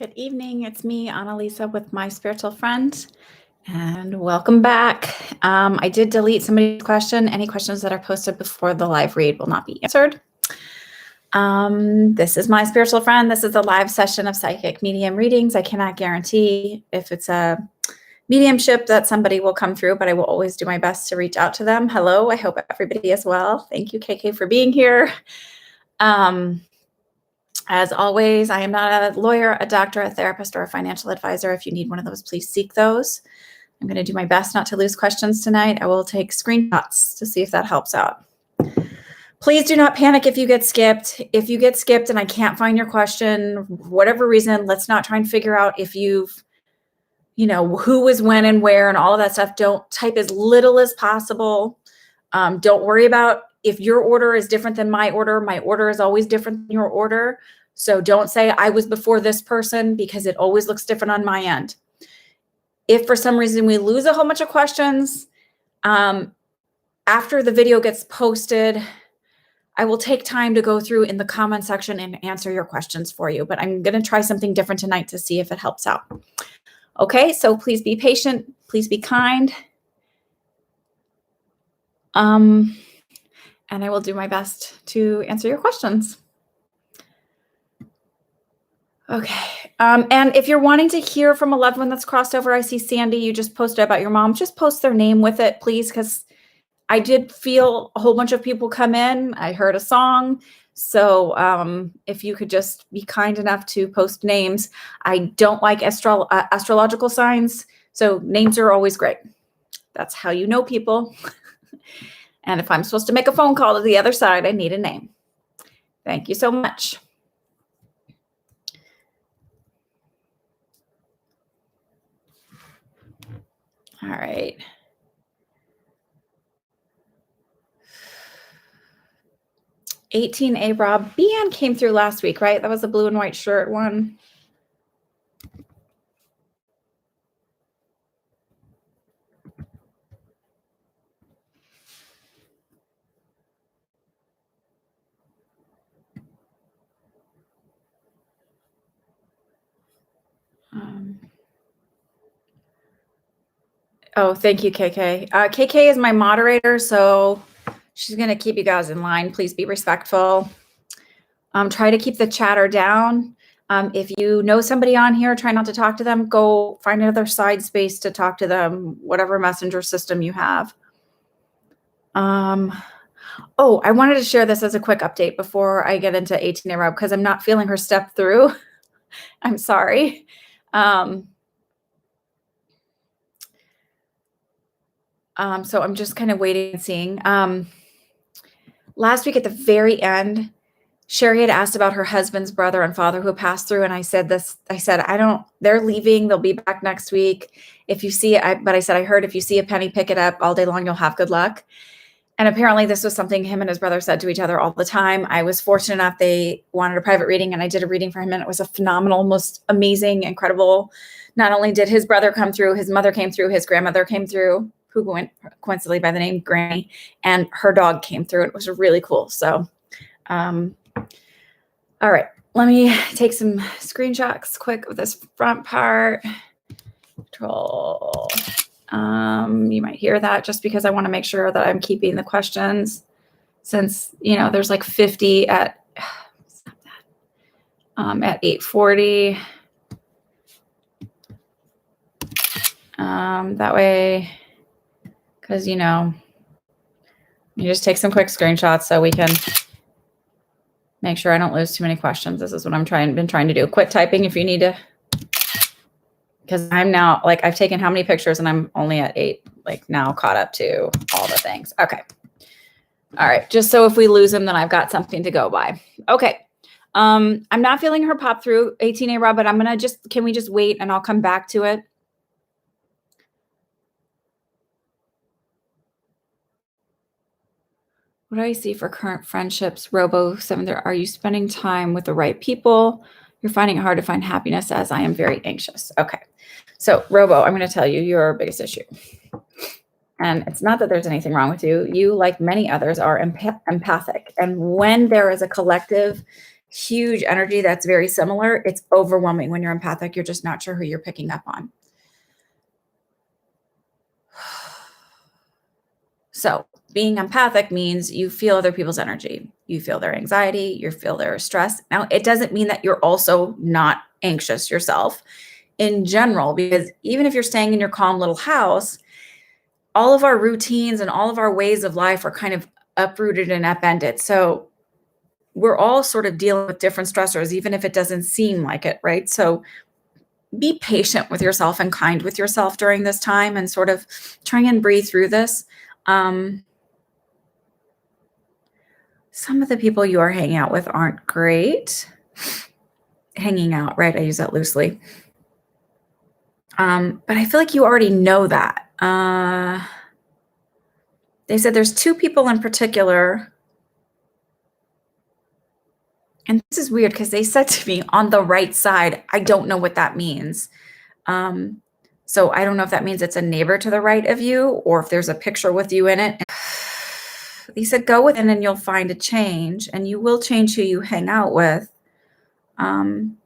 Good evening. It's me, Annalisa, with my spiritual friend, and welcome back. I did delete somebody's question. Any questions that are posted before the live read will not be answered. This is my spiritual friend. This is a live session of psychic medium readings. I cannot guarantee if it's a mediumship that somebody will come through, but I will always do my best to reach out to them. Hello, I hope everybody is well. Thank you, KK, for being here. As always, I am not a lawyer, a doctor, a therapist, or a financial advisor. If you need one of those, please seek those. I'm going to do my best not to lose questions tonight. I will take screenshots to see if that helps out. Please do not panic if you get skipped. If you get skipped and I can't find your question, whatever reason, let's not try and figure out if you've, who was when and where and all of that stuff. Don't type as little as possible. Don't worry about if your order is different than my order. My order is always different than your order. So don't say I was before this person, because it always looks different on my end. If for some reason we lose a whole bunch of questions, after the video gets posted, I will take time to go through in the comment section and answer your questions for you. But I'm going to try something different tonight to see if it helps out. Okay, so please be patient. Please be kind. And I will do my best to answer your questions. Okay. And if you're wanting to hear from a loved one that's crossed over, I see Sandy, you just posted about your mom. Just post their name with it, please, because I did feel a whole bunch of people come in. I heard a song. So if you could just be kind enough to post names. I don't like astrological signs, so names are always great. That's how you know people. And if I'm supposed to make a phone call to the other side, I need a name. Thank you so much. All right. $18A Rob. Bian came through last week, right? That was the blue and white shirt one. Oh, thank you, KK. KK is my moderator, so she's going to keep you guys in line. Please be respectful. Try to keep the chatter down. If you know somebody on here, try not to talk to them. Go find another side space to talk to them, whatever messenger system you have. Oh, I wanted to share this as a quick update before I get into 18A Rob, because I'm not feeling her step through. I'm sorry. So I'm just kind of waiting and seeing. Last week at the very end, Sherry had asked about her husband's brother and father who passed through. And I said, they're leaving. They'll be back next week. If you see it, but I said, I heard if you see a penny, pick it up all day long, you'll have good luck. And apparently this was something him and his brother said to each other all the time. I was fortunate enough, they wanted a private reading and I did a reading for him, and it was a phenomenal, most amazing, incredible. Not only did his brother come through, his mother came through, his grandmother came through, who went coincidentally by the name Granny, and her dog came through. It was really cool. So, all right, let me take some screenshots quick of this front part. Control. You might hear that just because I want to make sure that I'm keeping the questions, since, there's like 50 at 8:40. That way, because, you just take some quick screenshots so we can make sure I don't lose too many questions. This is what been trying to do. Quit typing if you need to, because I'm now, I've taken how many pictures and I'm only at 8, now caught up to all the things. Okay. All right. Just so if we lose them, then I've got something to go by. Okay. I'm not feeling her pop through 18A Rob, but can we just wait and I'll come back to it? What do I see for current friendships? Robo 7, are you spending time with the right people? You're finding it hard to find happiness, as I am very anxious. Okay. So Robo, I'm going to tell you your biggest issue. And it's not that there's anything wrong with you. You, like many others, are empathic. And when there is a collective huge energy that's very similar. It's overwhelming when you're empathic. You're just not sure who you're picking up on. So being empathic means you feel other people's energy. You feel their anxiety, you feel their stress. Now, it doesn't mean that you're also not anxious yourself in general, because even if you're staying in your calm little house, all of our routines and all of our ways of life are kind of uprooted and upended. So we're all sort of dealing with different stressors, even if it doesn't seem like it, right? So be patient with yourself and kind with yourself during this time and sort of try and breathe through this. Some of the people you are hanging out with aren't great. Hanging out, right? I use that loosely. But I feel like you already know that. They said there's two people in particular. And this is weird because they said to me on the right side. I don't know what that means. So I don't know if that means it's a neighbor to the right of you or if there's a picture with you in it. He said, go within and you'll find a change, and you will change who you hang out with. And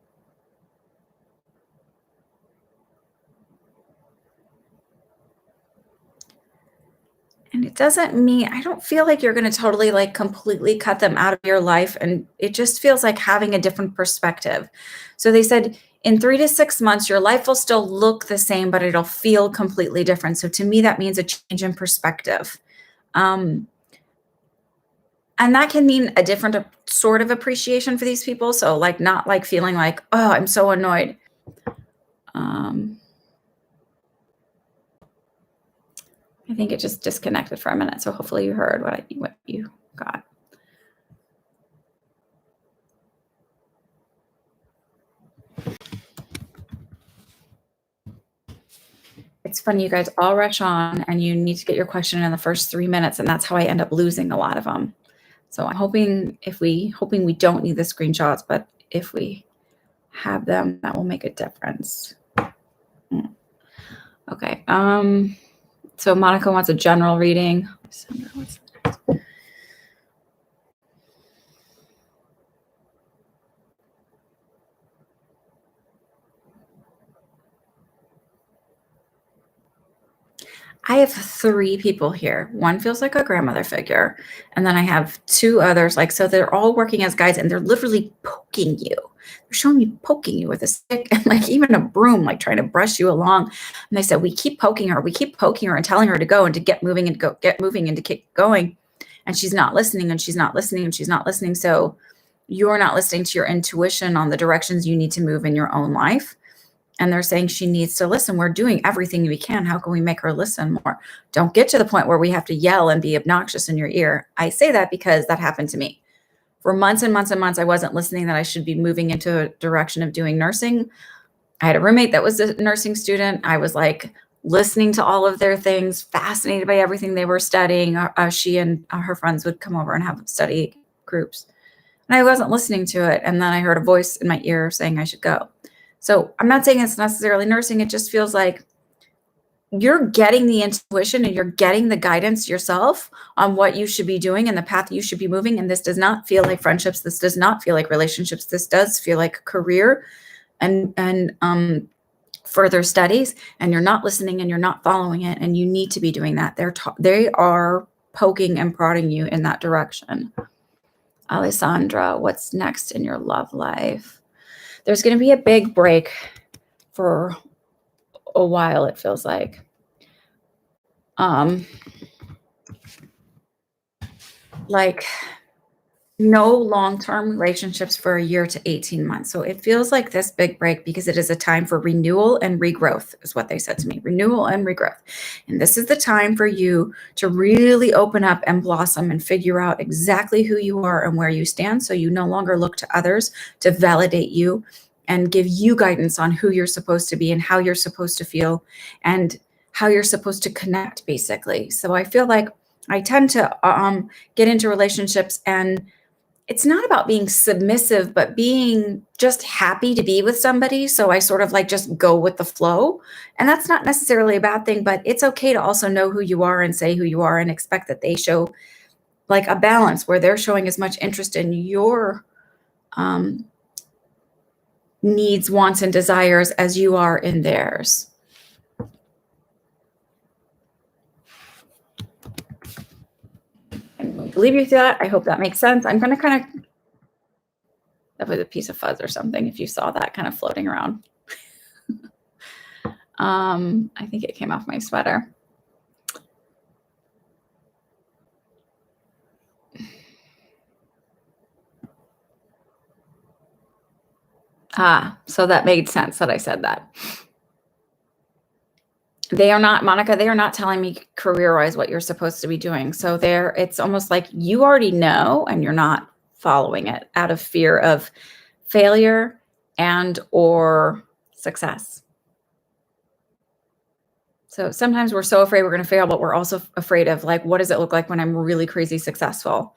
it doesn't mean, I don't feel like you're going to totally like completely cut them out of your life. And it just feels like having a different perspective. So they said in 3 to 6 months, your life will still look the same, but it'll feel completely different. So to me, that means a change in perspective. And that can mean a different sort of appreciation for these people. So like not like feeling like, oh, I'm so annoyed. I think it just disconnected for a minute. So hopefully you heard what you got. It's funny, you guys all rush on and you need to get your question in the first 3 minutes. And that's how I end up losing a lot of them. So I'm hoping we don't need the screenshots, but if we have them, that will make a difference. Okay. So Monica wants a general reading. I have 3 people here. One feels like a grandmother figure. And then I have 2 others. Like, so they're all working as guides and they're literally poking you. They're showing me poking you with a stick and like even a broom, like trying to brush you along. And they said, we keep poking her and telling her to go and to get moving and get moving and to keep going. And she's not listening and she's not listening and she's not listening. So you're not listening to your intuition on the directions you need to move in your own life. And they're saying she needs to listen. We're doing everything we can. How can we make her listen more? Don't get to the point where we have to yell and be obnoxious in your ear. I say that because that happened to me. For months and months and months, I wasn't listening that I should be moving into a direction of doing nursing. I had a roommate that was a nursing student. I was like listening to all of their things, fascinated by everything they were studying. She and her friends would come over and have study groups. And I wasn't listening to it. And then I heard a voice in my ear saying I should go. So I'm not saying it's necessarily nursing. It just feels like you're getting the intuition and you're getting the guidance yourself on what you should be doing and the path you should be moving. And this does not feel like friendships. This does not feel like relationships. This does feel like career and further studies. And you're not listening and you're not following it. And you need to be doing that. They are poking and prodding you in that direction. Alessandra, what's next in your love life? There's going to be a big break for a while, it feels like. Like no long-term relationships for a year to 18 months. So it feels like this big break because it is a time for renewal and regrowth is what they said to me, renewal and regrowth. And this is the time for you to really open up and blossom and figure out exactly who you are and where you stand. So you no longer look to others to validate you and give you guidance on who you're supposed to be and how you're supposed to feel and how you're supposed to connect, basically. So I feel like I tend to get into relationships and it's not about being submissive, but being just happy to be with somebody. So I sort of like just go with the flow. And that's not necessarily a bad thing, but it's okay to also know who you are and say who you are and expect that they show like a balance where they're showing as much interest in your needs, wants, and desires as you are in theirs. I believe you through that. I hope that makes sense. I'm going to kind of, that was a piece of fuzz or something, if you saw that kind of floating around. I think it came off my sweater. So that made sense that I said that. They are not, Monica, they are not telling me career-wise what you're supposed to be doing. So it's almost like you already know and you're not following it out of fear of failure and or success. So sometimes we're so afraid we're going to fail, but we're also afraid of like, what does it look like when I'm really crazy successful?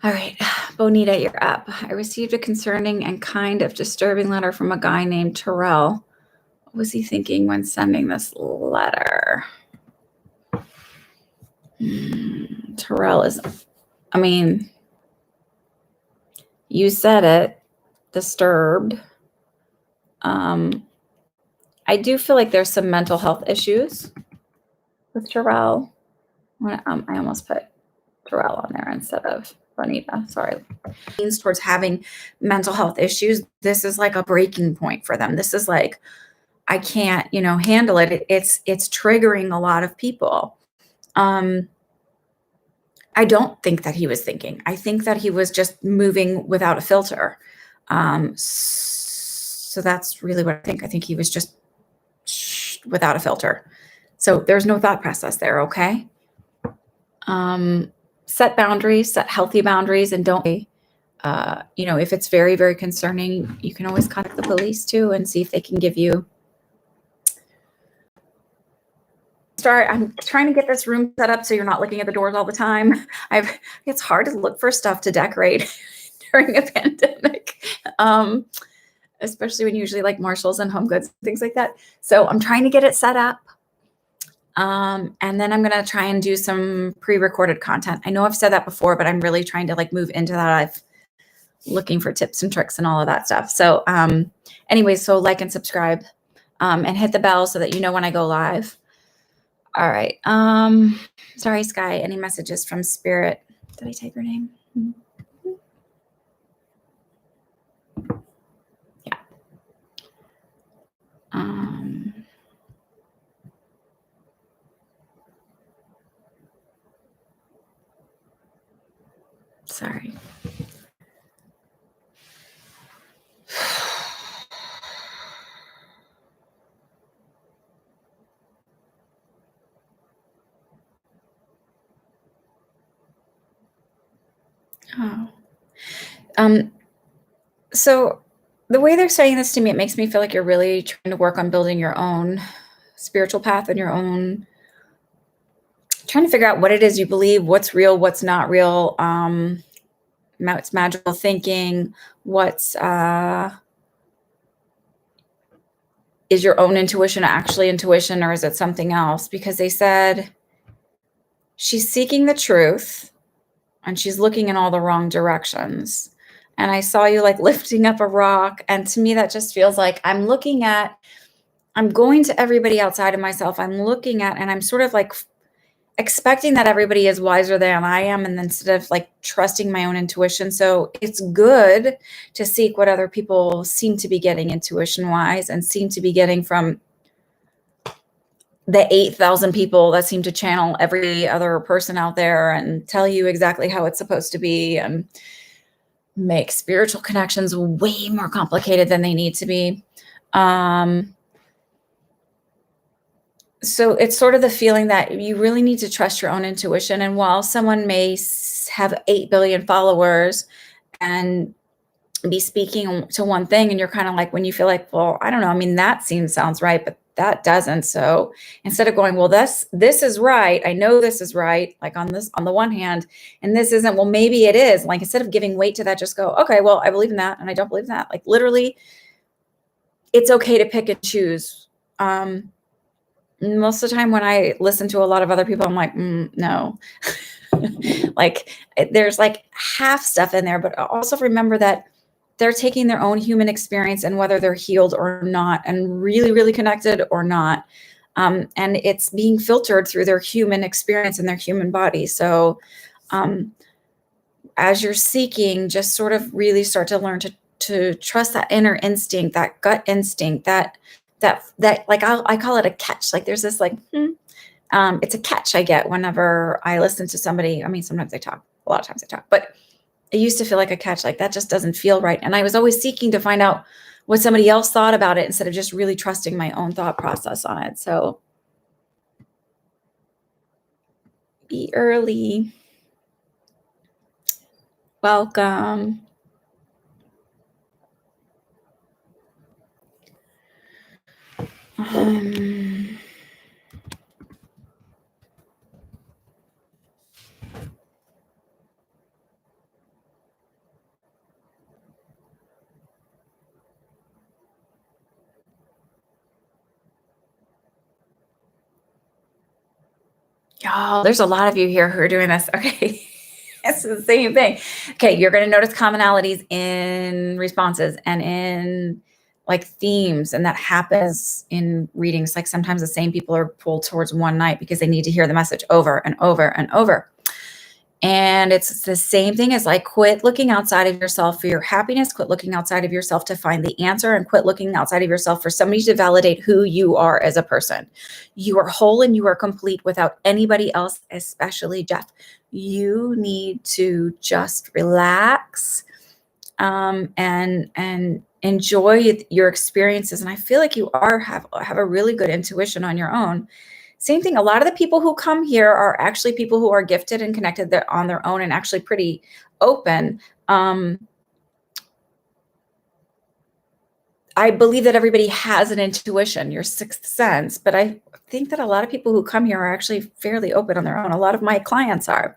All right, Bonita, you're up. I received a concerning and kind of disturbing letter from a guy named Terrell. What was he thinking when sending this letter? Terrell is, I mean, you said it, disturbed. I do feel like there's some mental health issues with Terrell. I almost put Terrell on there instead of Bonita. Sorry. Means towards having mental health issues. This is like a breaking point for them. This is like, I can't, handle it. It's triggering a lot of people. I don't think that he was thinking. I think that he was just moving without a filter. So that's really what I think. I think he was just without a filter. So there's no thought process there. Okay. Set boundaries, set healthy boundaries, and don't, if it's very, very concerning, you can always contact the police too and see if they can give you. I'm trying to get this room set up so you're not looking at the doors all the time. It's hard to look for stuff to decorate during a pandemic, especially when usually like Marshalls and Home Goods, things like that. So I'm trying to get it set up. And then I'm going to try and do some pre-recorded content. I know I've said that before, but I'm really trying to like move into that. I've looking for tips and tricks and all of that stuff. So, anyways, so like and subscribe, and hit the bell so that you know when I go live. All right. Sorry, Sky, any messages from Spirit? Did I type your name? Yeah. Sorry. Oh. So the way they're saying this to me, it makes me feel like you're really trying to work on building your own spiritual path and your own, trying to figure out what it is you believe, what's real, what's not real. It's magical thinking. What's is your own intuition actually intuition, or is it something else? Because they said she's seeking the truth and she's looking in all the wrong directions. And I saw you like lifting up a rock. And to me, that just feels like I'm going to everybody outside of myself. I'm looking at, and I'm sort of like expecting that everybody is wiser than I am, and then instead of like trusting my own intuition. So it's good to seek what other people seem to be getting intuition wise and seem to be getting from the 8,000 people that seem to channel every other person out there and tell you exactly how it's supposed to be and make spiritual connections way more complicated than they need to be. So it's sort of the feeling that you really need to trust your own intuition. And while someone may have 8 billion followers and be speaking to one thing, and you're kind of like, when you feel like, well, I don't know, I mean, that sounds right, but that doesn't. So instead of going, well, this is right, I know this is right, like on the one hand, and this isn't, well, maybe it is. Like, instead of giving weight to that, just go, okay, well, I believe in that and I don't believe in that. Like, literally, it's okay to pick and choose. Most of the time when I listen to a lot of other people, I'm like, no. Like, there's like half stuff in there, but also remember that they're taking their own human experience and whether they're healed or not, and really, really connected or not. And it's being filtered through their human experience and their human body. So, as you're seeking, just sort of really start to learn to trust that inner instinct, that gut instinct, that like I call it a catch. Like there's this like, it's a catch I get whenever I listen to somebody. I mean, sometimes I talk, a lot of times I talk, but it used to feel like a catch, like that just doesn't feel right. And I was always seeking to find out what somebody else thought about it instead of just really trusting my own thought process on it. So be early. Welcome. Um, Y'all, there's a lot of you here who are doing this. Okay. It's the same thing. Okay. You're going to notice commonalities in responses and in like themes. And that happens in readings. Like sometimes the same people are pulled towards one night because they need to hear the message over and over and over. And it's the same thing as like, quit looking outside of yourself for your happiness, quit looking outside of yourself to find the answer, and quit looking outside of yourself for somebody to validate who you are as a person. You are whole and you are complete without anybody else, especially Jeff. You need to just relax, and enjoy your experiences. And I feel like you have a really good intuition on your own. Same thing. A lot of the people who come here are actually people who are gifted and connected on their own and actually pretty open. I believe that everybody has an intuition, your sixth sense, but I think that a lot of people who come here are actually fairly open on their own. A lot of my clients are.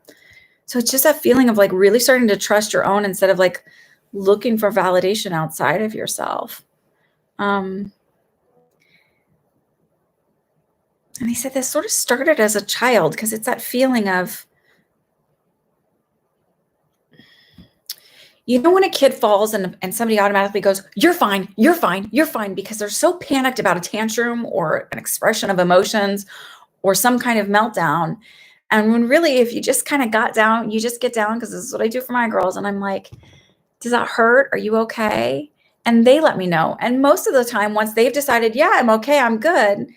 So it's just that feeling of like really starting to trust your own instead of like looking for validation outside of yourself. And he said this sort of started as a child because it's that feeling of, you know, when a kid falls and somebody automatically goes, you're fine, you're fine, you're fine, because they're so panicked about a tantrum or an expression of emotions or some kind of meltdown. And when really, if you just kind of got down, you just get down, because this is what I do for my girls. And I'm like, does that hurt? Are you okay? And they let me know. And most of the time, once they've decided, yeah, I'm okay, I'm good,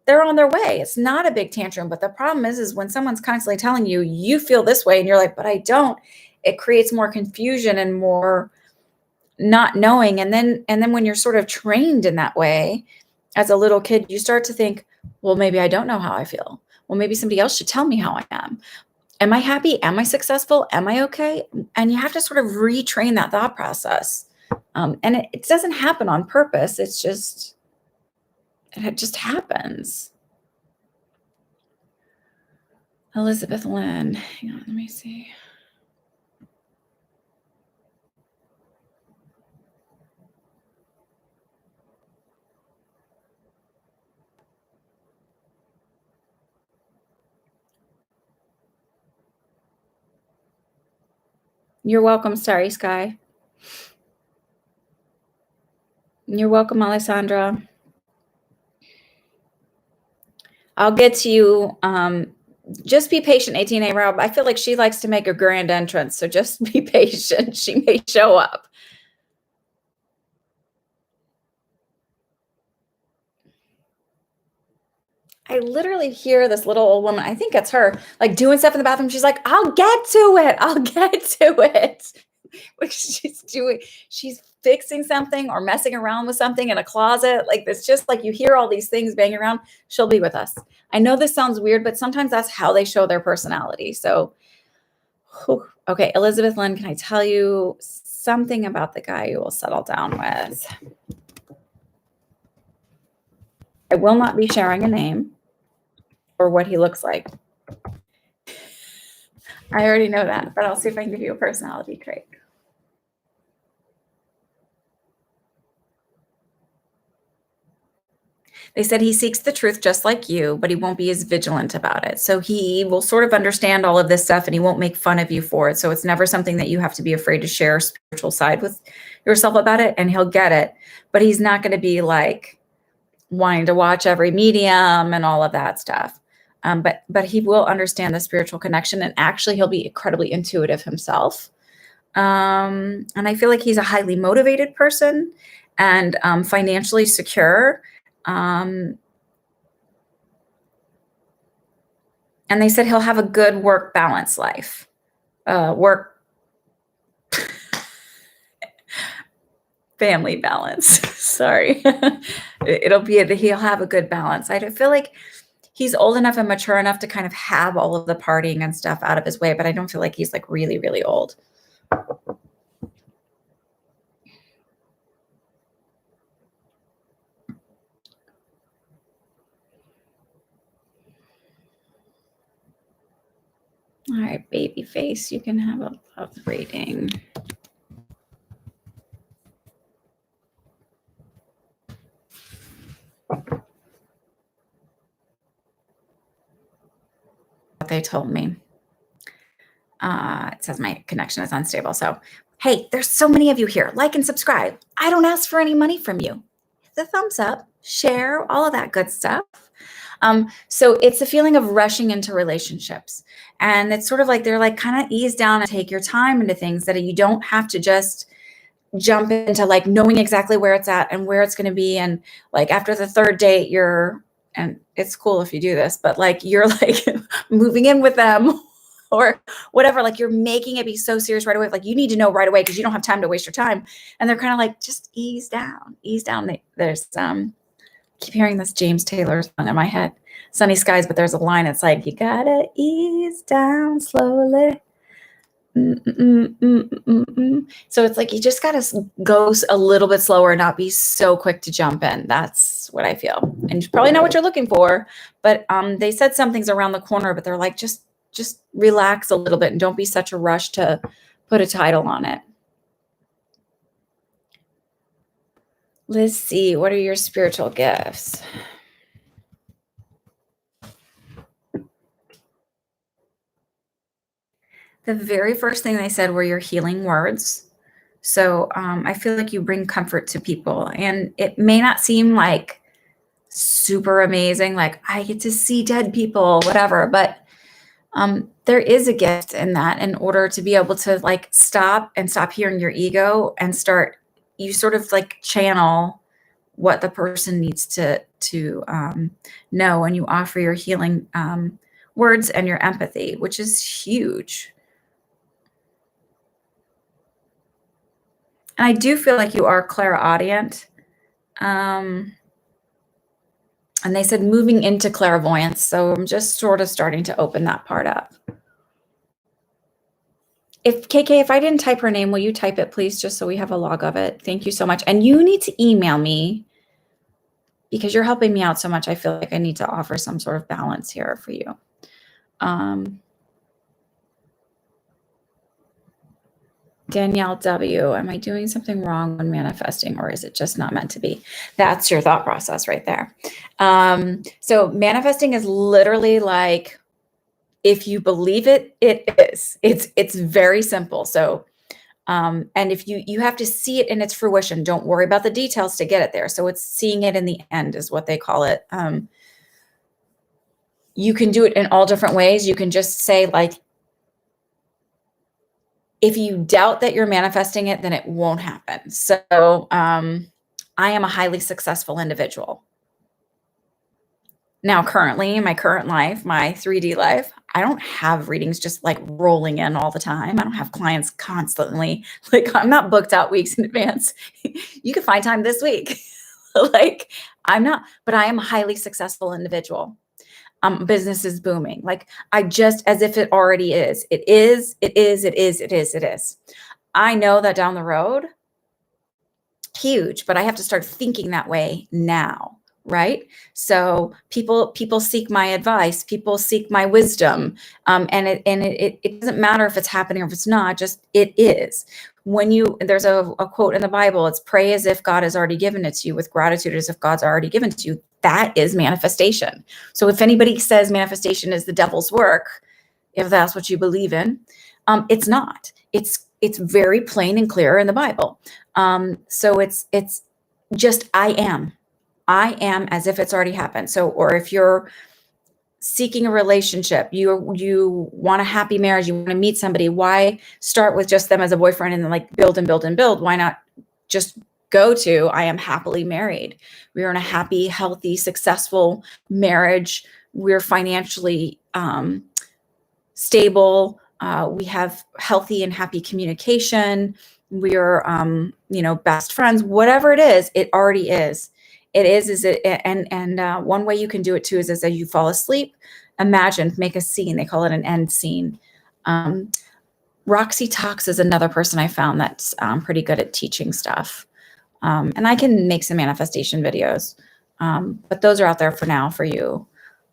they're on their way. It's not a big tantrum. But the problem is when someone's constantly telling you, you feel this way, and you're like, but I don't, it creates more confusion and more not knowing. And then when you're sort of trained in that way, as a little kid, you start to think, well, maybe I don't know how I feel. Well, maybe somebody else should tell me how I am. Am I happy? Am I successful? Am I okay? And you have to sort of retrain that thought process. And it doesn't happen on purpose. It just happens. Elizabeth Lynn. Hang on, let me see. You're welcome, Starry Sky. You're welcome, Alessandra. I'll get to you. Just be patient, 18A Rob. I feel like she likes to make a grand entrance, so just be patient. She may show up. I literally hear this little old woman, I think it's her, like doing stuff in the bathroom. She's like, I'll get to it. I'll get to it. Like she's fixing something or messing around with something in a closet. Like it's just like you hear all these things banging around. She'll be with us. I know this sounds weird, but sometimes that's how they show their personality. So, okay, Elizabeth Lynn, can I tell you something about the guy you will settle down with? I will not be sharing a name or what he looks like. I already know that, but I'll see if I can give you a personality trait. They said he seeks the truth just like you, but he won't be as vigilant about it. So he will sort of understand all of this stuff and he won't make fun of you for it. So it's never something that you have to be afraid to share a spiritual side with yourself about it, and he'll get it. But he's not going to be like wanting to watch every medium and all of that stuff. But he will understand the spiritual connection, and actually he'll be incredibly intuitive himself. And I feel like he's a highly motivated person and financially secure. And they said he'll have a good work balance life. Work family balance. Sorry. He'll have a good balance. I feel like he's old enough and mature enough to kind of have all of the partying and stuff out of his way, but I don't feel like he's like really, really old. All right, baby face, you can have a love reading. They told me. It says my connection is unstable. So, hey, there's so many of you here. Like and subscribe. I don't ask for any money from you. Hit the thumbs up, share, all of that good stuff. So it's a feeling of rushing into relationships. And it's sort of like they're like kind of ease down and take your time into things that you don't have to just jump into like knowing exactly where it's at and where it's going to be. And like after the third date, and it's cool if you do this, but like you're like moving in with them or whatever, like you're making it be so serious right away. Like you need to know right away because you don't have time to waste your time. And they're kind of like, just ease down, ease down. There's keep hearing this James Taylor song in my head, Sunny Skies, but there's a line that's like, you gotta ease down slowly. So it's like you just gotta go a little bit slower and not be so quick to jump in. That's what I feel. And you probably know what you're looking for, but they said something's around the corner, but they're like, just relax a little bit and don't be such a rush to put a title on it. Let's see, what are your spiritual gifts? The very first thing they said were your healing words. So I feel like you bring comfort to people, and it may not seem like super amazing, like I get to see dead people, whatever, but there is a gift in that, in order to be able to like stop hearing your ego and you sort of like channel what the person needs to know, and you offer your healing words and your empathy, which is huge. And I do feel like you are clairaudient. And they said moving into clairvoyance. So I'm just sort of starting to open that part up. If I didn't type her name, will you type it, please, just so we have a log of it? Thank you so much. And you need to email me because you're helping me out so much. I feel like I need to offer some sort of balance here for you. Danielle W., am I doing something wrong when manifesting, or is it just not meant to be? That's your thought process right there. So manifesting is literally like, if you believe it, it is. It's very simple. So, and if you have to see it in its fruition, don't worry about the details to get it there. So it's seeing it in the end is what they call it. You can do it in all different ways. You can just say like, if you doubt that you're manifesting it, then it won't happen. So I am a highly successful individual. Now, currently in my current life, my 3D life, I don't have readings just like rolling in all the time. I don't have clients constantly. Like I'm not booked out weeks in advance. You can find time this week. Like I'm not, but I am a highly successful individual. Business is booming. Like I just, as if it already is. It is. I know that down the road, huge, but I have to start thinking that way now. Right. So people seek my advice, people seek my wisdom. And it doesn't matter if it's happening or if it's not, just it is. there's a quote in the Bible, it's pray as if God has already given it to you, with gratitude as if God's already given it to you. That is manifestation. So if anybody says manifestation is the devil's work, if that's what you believe in, it's not. It's very plain and clear in the Bible. So it's just I am as if it's already happened. So, or if you're seeking a relationship, you want a happy marriage, you want to meet somebody, why start with just them as a boyfriend and then like build and build and build? Why not just go to I am happily married? We are in a happy, healthy, successful marriage. We're financially stable. We have healthy and happy communication. We're best friends. Whatever it is, it already is. It is it, and one way you can do it too is as you fall asleep, imagine, make a scene. They call it an end scene. Roxy Talks is another person I found that's pretty good at teaching stuff. And I can make some manifestation videos, but those are out there for now for you.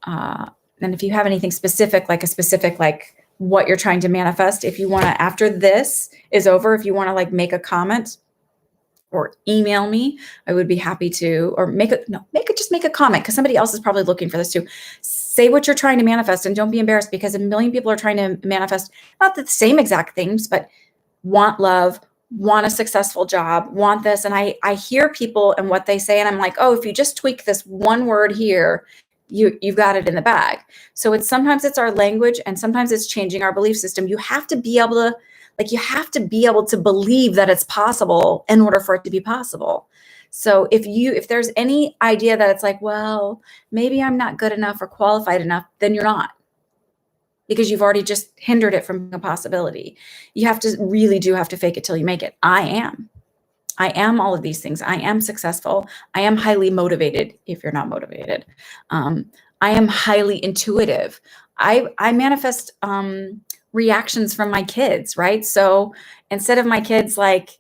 And if you have anything specific, like what you're trying to manifest, if you want to, after this is over, if you want to like make a comment or email me, I would be happy to, or just make a comment, because somebody else is probably looking for this too. Say what you're trying to manifest and don't be embarrassed, because a million people are trying to manifest not the same exact things, but want love, want a successful job, want this. And I hear people and what they say, and I'm like, oh, if you just tweak this one word here, you've got it in the bag. So sometimes it's our language, and sometimes it's changing our belief system. You have to be able to believe that it's possible in order for it to be possible. So if there's any idea that it's like, well, maybe I'm not good enough or qualified enough, then you're not, because you've already just hindered it from a possibility. You have to really do have to fake it till you make it. I am all of these things. I am successful. I am highly motivated. If you're not motivated, I am highly intuitive. I manifest reactions from my kids, right? So instead of my kids like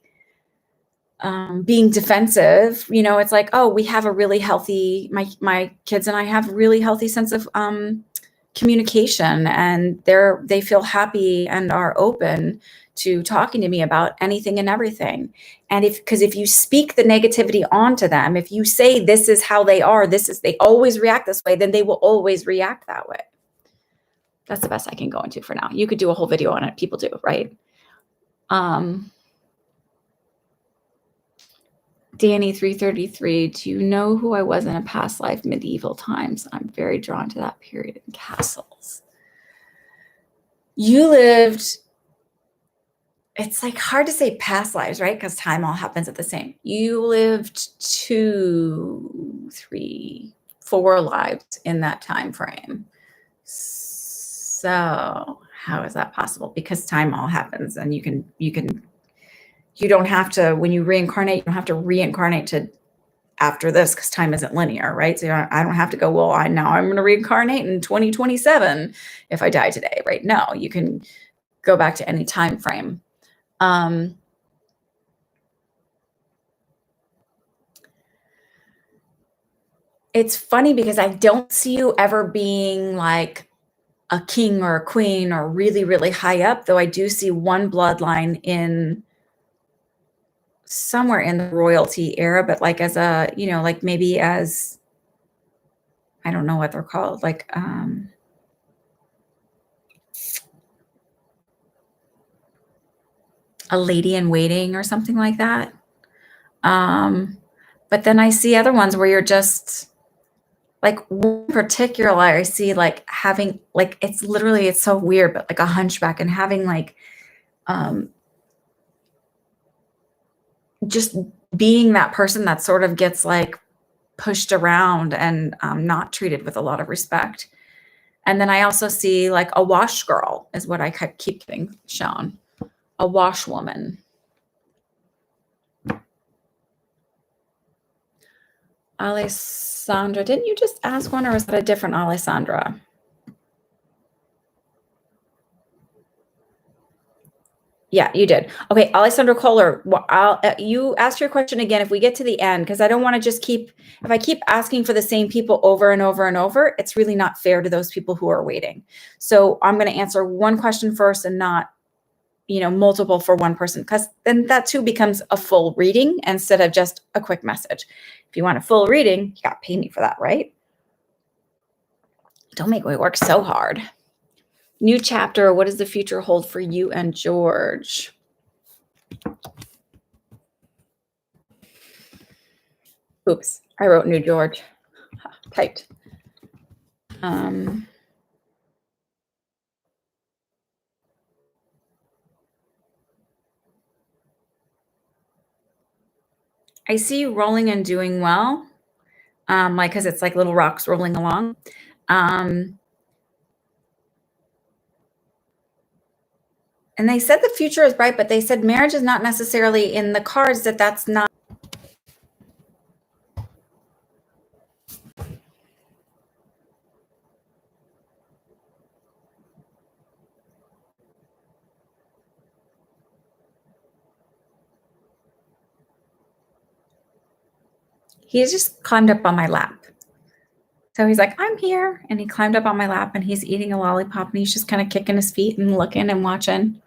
being defensive, it's like, oh, we have a really healthy, my kids and I have a really healthy sense of communication, and they feel happy and are open to talking to me about anything and everything. And because if you speak the negativity onto them, if you say this is how they are, they always react this way, then they will always react that way. That's the best I can go into for now. You could do a whole video on it. People do, right? Danny 333, do you know who I was in a past life, medieval times? I'm very drawn to that period in castles. You lived, it's like hard to say past lives, right? Because time all happens at the same. You lived 2, 3, 4 lives in that time frame. So how is that possible? Because time all happens, and you don't have to, when you reincarnate, you don't have to reincarnate to after this, because time isn't linear, right? So I don't have to go, well, now I'm going to reincarnate in 2027 if I die today, right? No, you can go back to any time frame. It's funny because I don't see you ever being like a king or a queen or really, really high up, though I do see one bloodline in somewhere in the royalty era, but like as a, like maybe as, I don't know what they're called, like a lady in waiting or something like that. But then I see other ones where you're just like, one particular I see like having like, it's so weird, but like a hunchback and having like just being that person that sort of gets like pushed around and not treated with a lot of respect. And then I also see like a wash girl is what I keep getting shown. A wash woman. Alessandra, didn't you just ask one, or was that a different Alessandra? Yeah, you did. Okay, Alessandra Kohler, you ask your question again if we get to the end, because I don't want to just if I keep asking for the same people over and over and over, it's really not fair to those people who are waiting. So I'm going to answer one question first and not multiple for one person, because then that too becomes a full reading instead of just a quick message. If you want a full reading, you got to pay me for that, right? Don't make me work so hard. New chapter. What does the future hold for you and George? Oops, I wrote new George. Typed. I see you rolling and doing well, because it's like little rocks rolling along. And they said the future is bright, but they said marriage is not necessarily in the cards, that's not. He just climbed up on my lap. So he's like, I'm here. And he climbed up on my lap and he's eating a lollipop and he's just kind of kicking his feet and looking and watching.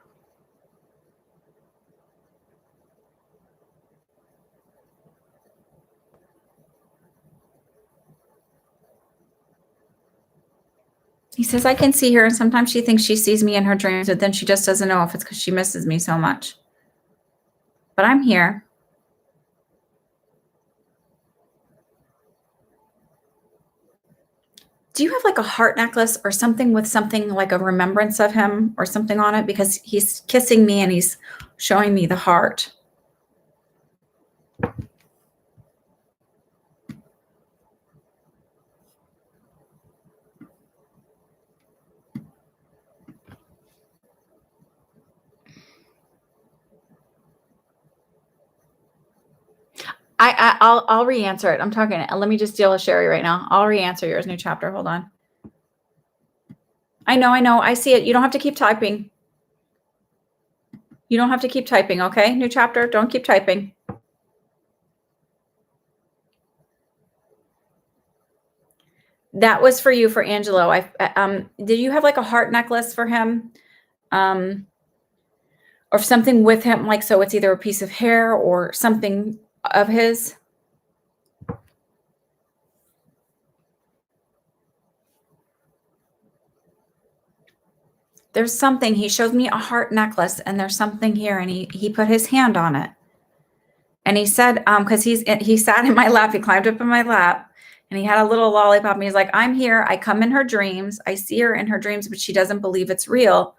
He says, I can see her. And sometimes she thinks she sees me in her dreams, but then she just doesn't know if it's because she misses me so much. But I'm here. Do you have like a heart necklace or something with something like a remembrance of him or something on it? Because he's kissing me and he's showing me the heart. I'll re-answer it. I'm talking. Let me just deal with Sherry right now. I'll re-answer yours. New chapter. Hold on. I know. I see it. You don't have to keep typing. You don't have to keep typing. Okay. New chapter. Don't keep typing. That was for you, for Angelo. Did you have like a heart necklace for him? Or something with him, like, so it's either a piece of hair or something of his? There's something. He showed me a heart necklace and there's something here, and he put his hand on it. And he said, because he sat in my lap, he climbed up in my lap and he had a little lollipop and he's like, I'm here. I come in her dreams. I see her in her dreams, but she doesn't believe it's real.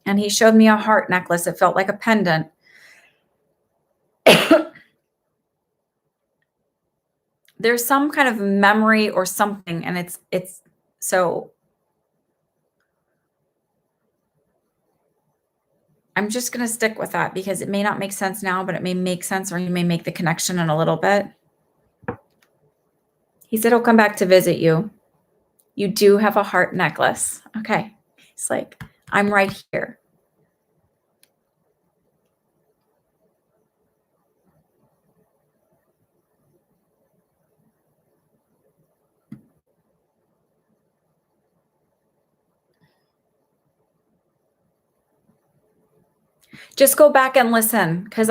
And he showed me a heart necklace. It felt like a pendant. There's some kind of memory or something, and it's so I'm just going to stick with that because it may not make sense now, but it may make sense, or you may make the connection in a little bit. He said he'll come back to visit you. You do have a heart necklace. Okay. It's like, I'm right here. Just go back and listen, because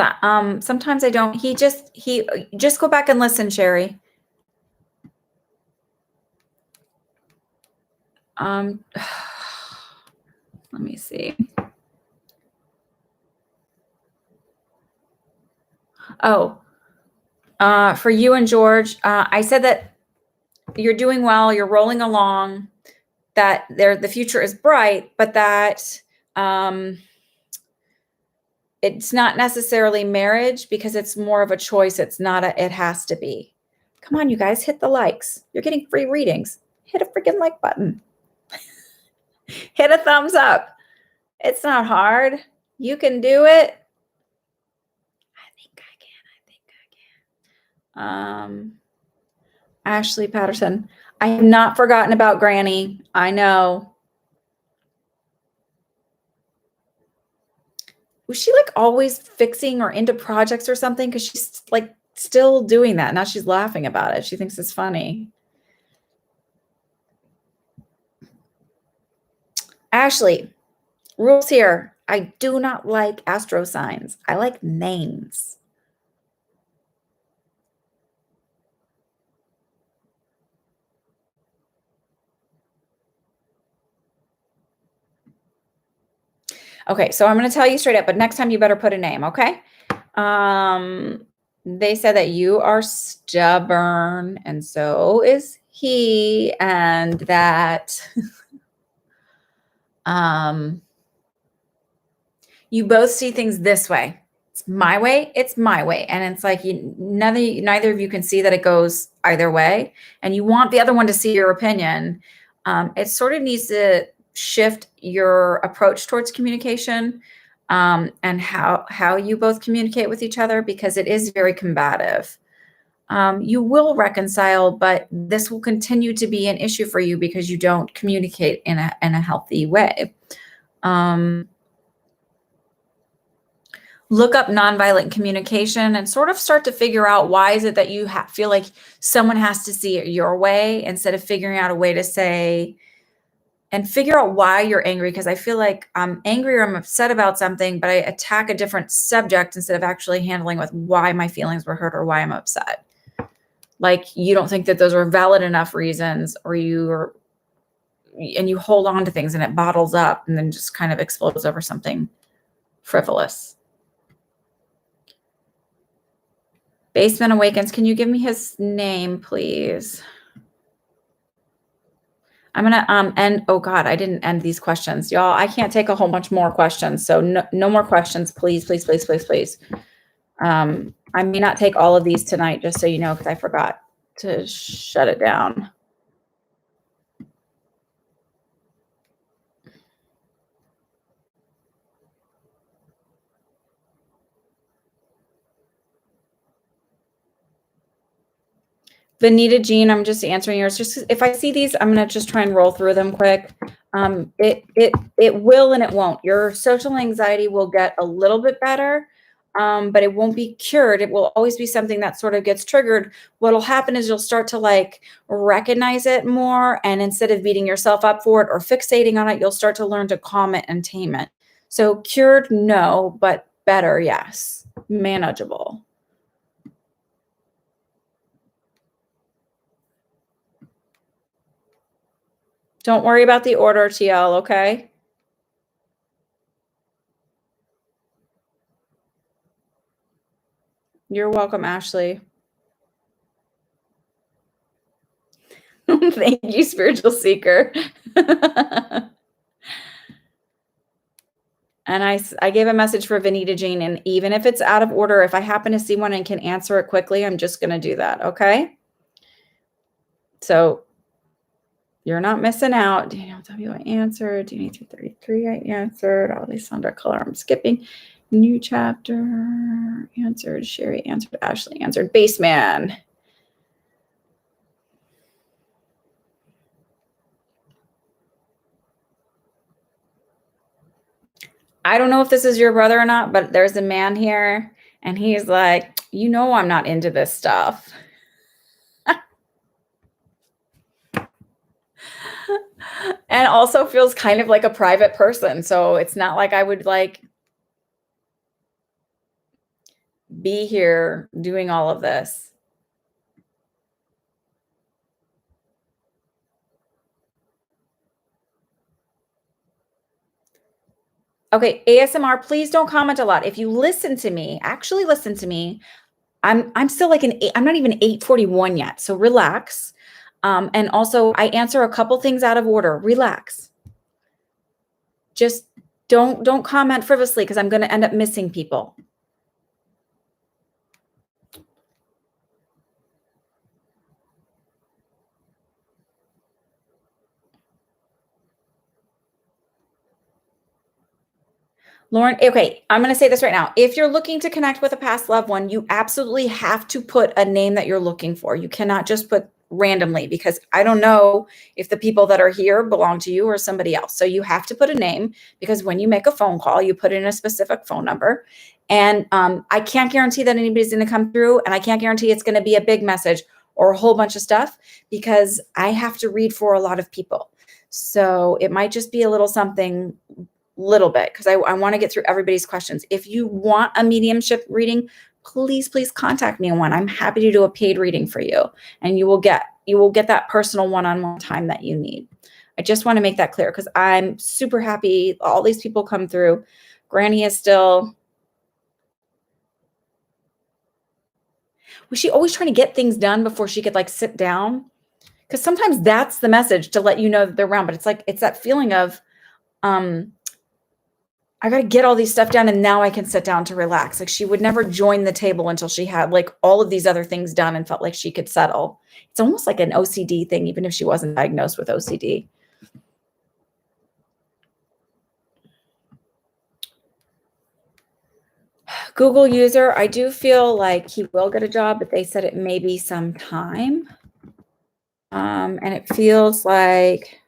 sometimes I don't. He just go back and listen, Sherry. Let me see. Oh, for you and George, I said that you're doing well, you're rolling along, that the future is bright, but that it's not necessarily marriage, because it's more of a choice. It's not it has to be. Come on, you guys, hit the likes. You're getting free readings. Hit a freaking like button. Hit a thumbs up. It's not hard. You can do it. I think I can. Ashley Patterson. I have not forgotten about Granny. I know. Was she like always fixing or into projects or something? Because she's like still doing that. Now she's laughing about it. She thinks it's funny. Ashley, rules here. I do not like astro signs. I like names. Okay, so I'm going to tell you straight up, but next time you better put a name, okay? They said that you are stubborn, and so is he, and that you both see things this way. It's my way, it's my way. And it's like neither of you can see that it goes either way. And you want the other one to see your opinion. It sort of needs to shift your approach towards communication, and how you both communicate with each other, because it is very combative. You will reconcile, but this will continue to be an issue for you because you don't communicate in a healthy way. Look up nonviolent communication and sort of start to figure out, why is it that you feel like someone has to see it your way, instead of figuring out a way to say, and figure out why you're angry. Because I feel like I'm angry or I'm upset about something, but I attack a different subject instead of actually handling with why my feelings were hurt or why I'm upset. Like, you don't think that those are valid enough reasons, or you hold on to things and it bottles up and then just kind of explodes over something frivolous. Basement Awakens, can you give me his name, please? I'm going to end. Oh God, I didn't end these questions. Y'all, I can't take a whole bunch more questions. So no more questions, please, please, please, please, please. I may not take all of these tonight, just so you know, because I forgot to shut it down. Vanita Jean, I'm just answering yours. Just if I see these, I'm going to just try and roll through them quick. It will and it won't. Your social anxiety will get a little bit better, but it won't be cured. It will always be something that sort of gets triggered. What'll happen is you'll start to like recognize it more, and instead of beating yourself up for it or fixating on it, you'll start to learn to calm it and tame it. So cured, no, but better, yes. Manageable. Don't worry about the order, TL, okay? You're welcome, Ashley. Thank you, Spiritual Seeker. And I gave a message for Vanita Jean, and even if it's out of order, if I happen to see one and can answer it quickly, I'm just going to do that, okay? So you're not missing out. Daniel W, I answered. Daniel 333, I answered. Alessandra Color, I'm skipping. New chapter, answered. Sherry answered. Ashley answered. Baseman. I don't know if this is your brother or not, but there's a man here, and he's like, you know, I'm not into this stuff. And also feels kind of like a private person. So it's not like I would like be here doing all of this. Okay, ASMR, please don't comment a lot. If you listen to me, actually listen to me, I'm still like I'm not even 8:41 yet. So relax. And also I answer a couple things out of order. Relax. Just don't comment frivolously, because I'm going to end up missing people. Lauren, okay, I'm going to say this right now. If you're looking to connect with a past loved one, you absolutely have to put a name that you're looking for. You cannot just put randomly, because I don't know if the people that are here belong to you or somebody else. So you have to put a name, because when you make a phone call, you put in a specific phone number. And I can't guarantee that anybody's going to come through, and I can't guarantee it's going to be a big message or a whole bunch of stuff, because I have to read for a lot of people. So it might just be a little something little bit, because I want to get through everybody's questions. If you want a mediumship reading, please contact me on one. I'm happy to do a paid reading for you, and you will get that personal one-on-one time that you need. I just want to make that clear, because I'm super happy all these people come through. Granny is still, was she always trying to get things done before she could like sit down? Because sometimes that's the message, to let you know that they're around. But it's like, it's that feeling of, I got to get all these stuff done and now I can sit down to relax. Like, she would never join the table until she had like all of these other things done and felt like she could settle. It's almost like an OCD thing, even if she wasn't diagnosed with OCD. Google user, I do feel like he will get a job, but they said it may be some time. And it feels like,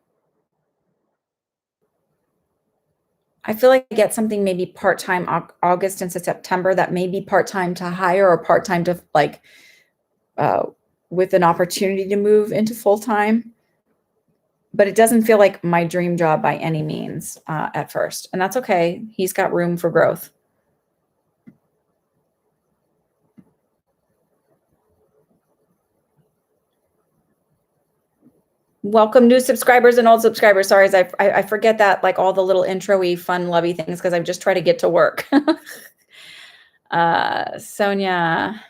I feel like I get something maybe part-time August into September, that may be part-time to hire or part-time to like, with an opportunity to move into full-time. But it doesn't feel like my dream job by any means at first. And that's okay. He's got room for growth. Welcome new subscribers and old subscribers. Sorry, I forget that, like all the little intro-y fun lovey things, because I've just tried to get to work. Sonia.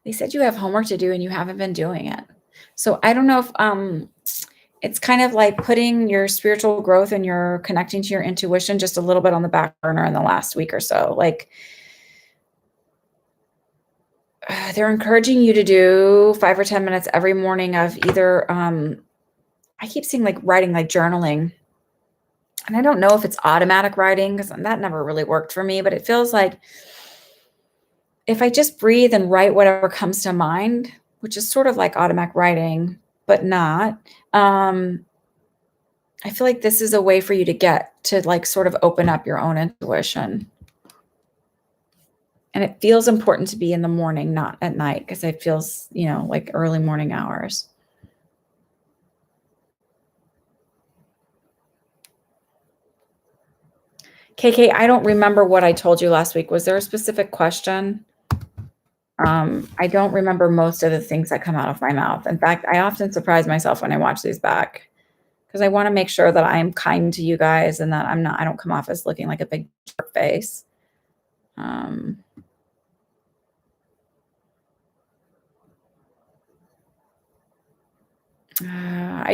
They said you have homework to do and you haven't been doing it. So I don't know if it's kind of like putting your spiritual growth and your connecting to your intuition just a little bit on the back burner in the last week or so. Like, they're encouraging you to do 5 or 10 minutes every morning of either, I keep seeing like writing, like journaling. And I don't know if it's automatic writing, because that never really worked for me, but it feels like if I just breathe and write whatever comes to mind, which is sort of like automatic writing, but not, I feel like this is a way for you to get to like sort of open up your own intuition. And it feels important to be in the morning, not at night, because it feels, you know, like early morning hours. KK, I don't remember what I told you last week. Was there a specific question? I don't remember most of the things that come out of my mouth. In fact, I often surprise myself when I watch these back, because I want to make sure that I'm kind to you guys and that I don't come off as looking like a big jerk face. I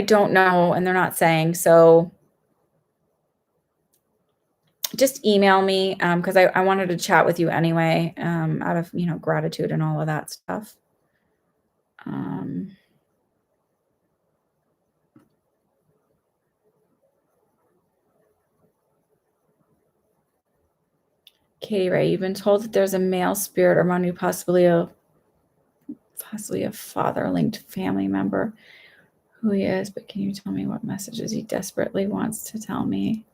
don't know, and they're not saying, so just email me, because I wanted to chat with you anyway, out of, you know, gratitude and all of that stuff. Katie Ray, you've been told that there's a male spirit around you, possibly a father-linked family member. Who he is, but can you tell me what messages he desperately wants to tell me?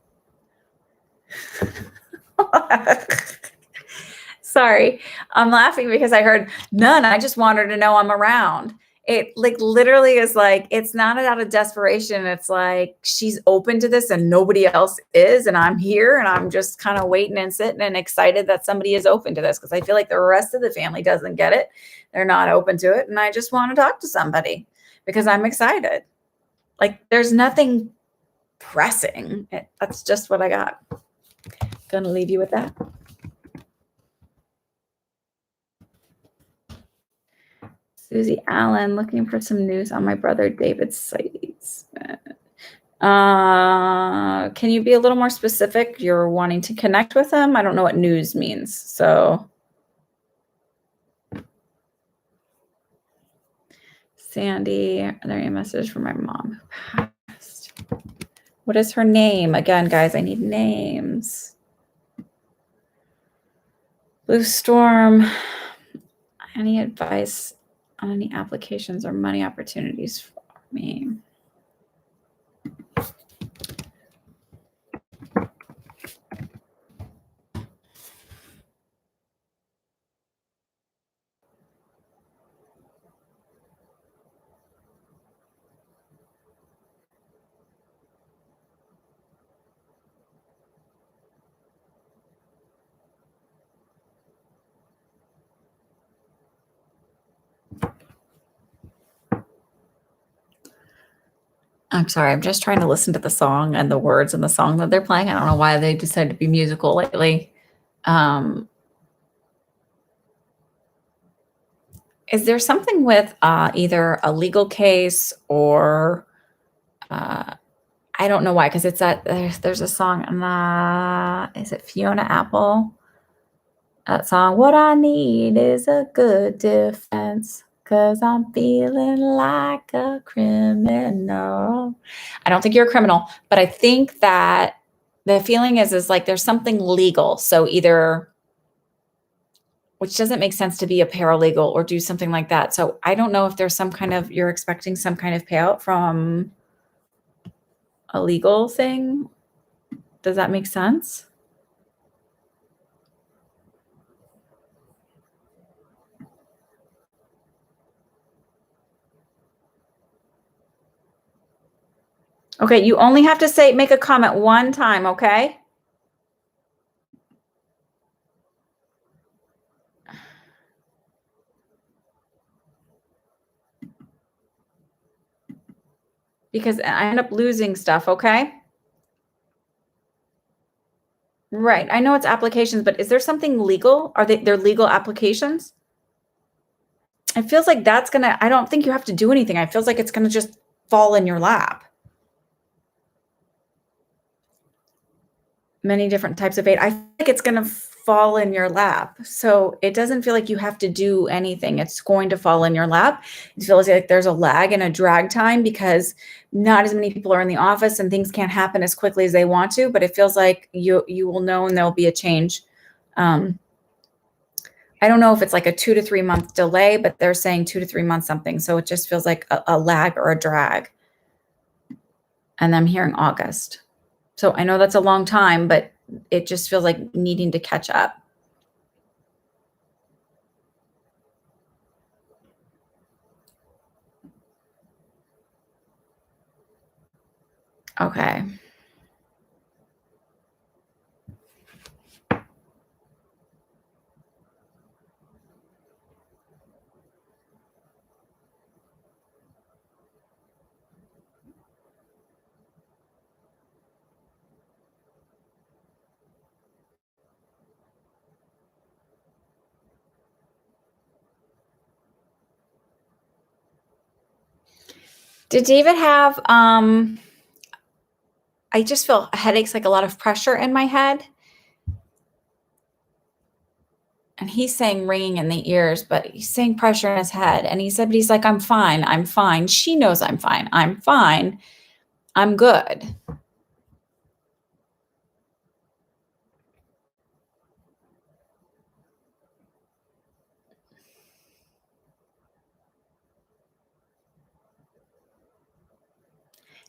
Sorry, I'm laughing because I heard none. I just want her to know I'm around. It like literally is like, it's not out of desperation. It's like she's open to this and nobody else is, and I'm here and I'm just kind of waiting and sitting and excited that somebody is open to this, because I feel like the rest of the family doesn't get it. They're not open to it, and I just want to talk to somebody because I'm excited. Like, there's nothing pressing. That's just what I got. Gonna leave you with that. Susie Allen, looking for some news on my brother David's sites. Can you be a little more specific? You're wanting to connect with him? I don't know what news means. So Sandy, there a message from my mom who passed. What is her name? Again, guys, I need names. Blue Storm, any advice on any applications or money opportunities for me? I'm sorry. I'm just trying to listen to the song and the words and the song that they're playing. I don't know why they decided to be musical lately. Is there something with either a legal case or I don't know why, because it's that there's a song, is it Fiona Apple? That song, what I need is a good defense, because I'm feeling like a criminal. I don't think you're a criminal, but I think that the feeling is like there's something legal. So either, which doesn't make sense to be a paralegal or do something like that. So I don't know if there's some kind of, you're expecting some kind of payout from a legal thing. Does that make sense? Okay, you only have to make a comment one time, okay? Because I end up losing stuff, okay? Right. I know it's applications, but is there something legal? They're legal applications? It feels like that's gonna, I don't think you have to do anything. It feels like it's gonna just fall in your lap. Many different types of aid. I feel like it's gonna fall in your lap. So it doesn't feel like you have to do anything. It's going to fall in your lap. It feels like there's a lag and a drag time because not as many people are in the office and things can't happen as quickly as they want to, but it feels like you will know and there'll be a change. I don't know if it's like a 2 to 3 month delay, but they're saying 2 to 3 months something. So it just feels like a lag or a drag. And I'm hearing August. So I know that's a long time, but it just feels like needing to catch up. Okay. Did David have, I just feel headaches, like a lot of pressure in my head. And he's saying ringing in the ears, but he's saying pressure in his head. And he said, but he's like, I'm fine. I'm fine. She knows I'm fine. I'm fine. I'm good.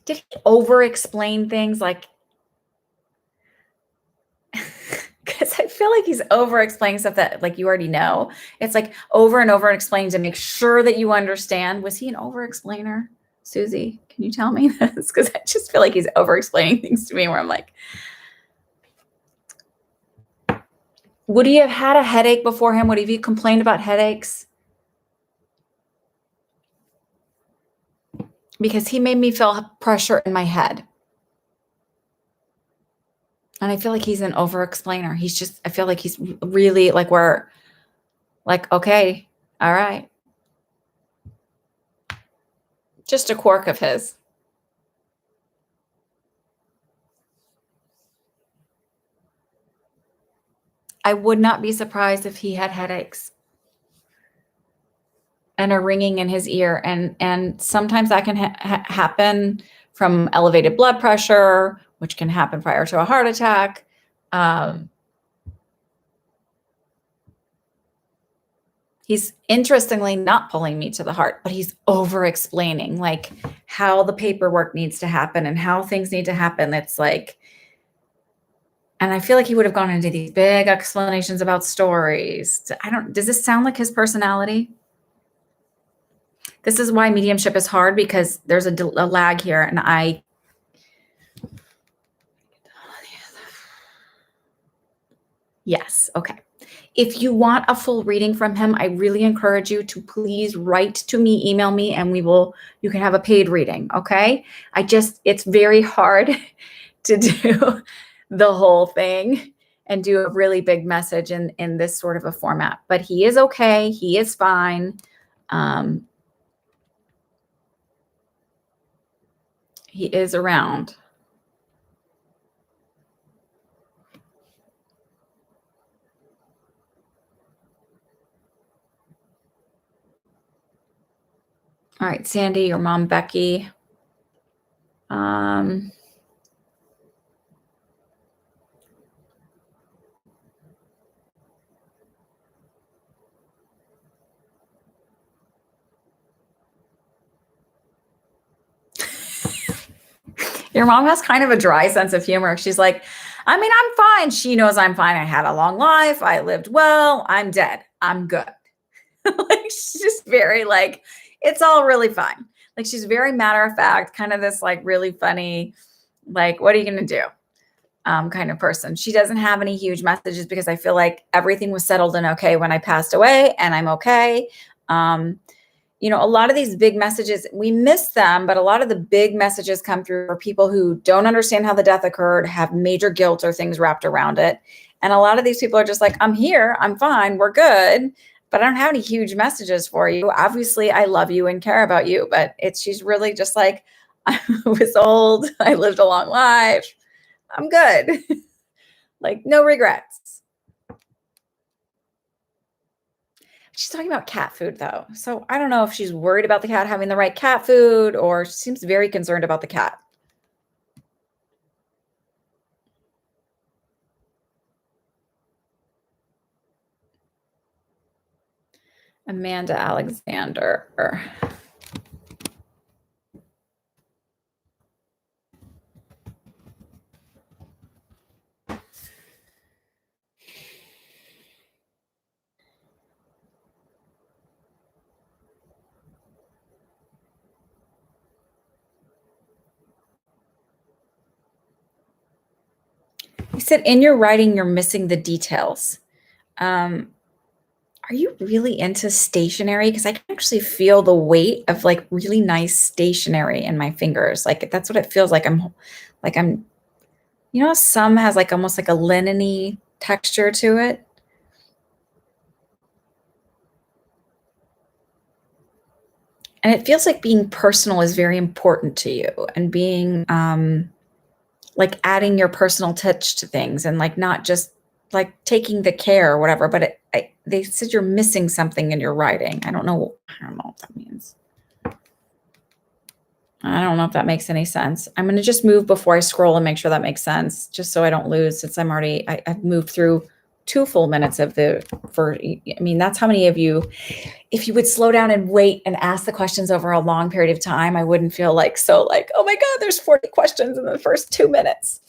Did he over explain things like, because I feel like he's over explaining stuff that like you already know. It's like over and over and explaining to make sure that you understand. Was he an over explainer? Susie, can you tell me this? Because I just feel like he's over explaining things to me where I'm like, would he have had a headache before him? Would he have complained about headaches? Because he made me feel pressure in my head. And I feel like he's an over explainer. I feel like he's really like, okay, all right. Just a quirk of his. I would not be surprised if he had headaches and a ringing in his ear. And sometimes that can happen from elevated blood pressure, which can happen prior to a heart attack. He's interestingly not pulling me to the heart, but he's over explaining like how the paperwork needs to happen and how things need to happen. It's like, and I feel like he would have gone into these big explanations about stories. Does this sound like his personality? This is why mediumship is hard, because there's a lag here. And yes. Okay. If you want a full reading from him, I really encourage you to please write to me, email me, and you can have a paid reading. Okay. It's very hard to do the whole thing and do a really big message in this sort of a format, but he is okay. He is fine. He is around. All right, Sandy, your mom, Becky. Your mom has kind of a dry sense of humor. She's like, I mean, I'm fine. She knows I'm fine. I had a long life. I lived well. I'm dead. I'm good. Like, she's just very like, it's all really fine. Like, she's very matter of fact, kind of this like really funny, like, what are you going to do? Kind of person. She doesn't have any huge messages because I feel like everything was settled and okay when I passed away, and I'm okay. A lot of these big messages, we miss them, but a lot of the big messages come through for people who don't understand how the death occurred, have major guilt or things wrapped around it. And a lot of these people are just like, I'm here, I'm fine, we're good, but I don't have any huge messages for you. Obviously, I love you and care about you, but she's really just like, I was old, I lived a long life, I'm good. Like, no regrets. She's talking about cat food, though. So I don't know if she's worried about the cat having the right cat food, or she seems very concerned about the cat. Amanda Alexander. You said in your writing, you're missing the details. Are you really into stationery? Because I can actually feel the weight of like really nice stationery in my fingers. Like, that's what it feels like. I'm, some has like almost like a linen-y texture to it. And it feels like being personal is very important to you, and being like adding your personal touch to things, and like not just like taking the care or whatever, but they said you're missing something in your writing. I don't know what that means. I don't know if that makes any sense. I'm going to just move before I scroll and make sure that makes sense, just so I don't lose, since I've moved through 2 full minutes that's how many of you, if you would slow down and wait and ask the questions over a long period of time, I wouldn't feel like, oh my God, there's 40 questions in the first 2 minutes.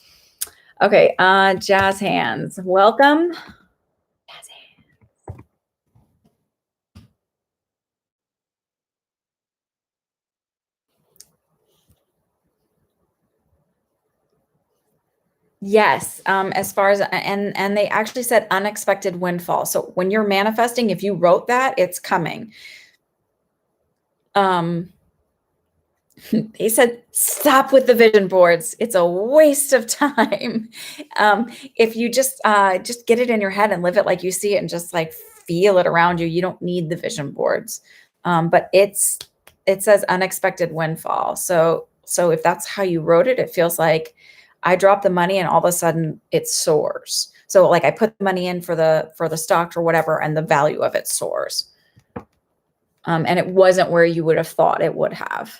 Okay. Jazz hands. Welcome. Jazz hands. Yes. As far as, and they actually said unexpected windfall. So when you're manifesting, if you wrote that, it's coming. He said, stop with the vision boards. It's a waste of time. If you just get it in your head and live it like you see it, and just like feel it around you, you don't need the vision boards. But it says unexpected windfall. So if that's how you wrote it, it feels like I dropped the money and all of a sudden it soars. So like I put the money in for the stock or whatever, and the value of it soars. And it wasn't where you would have thought it would have.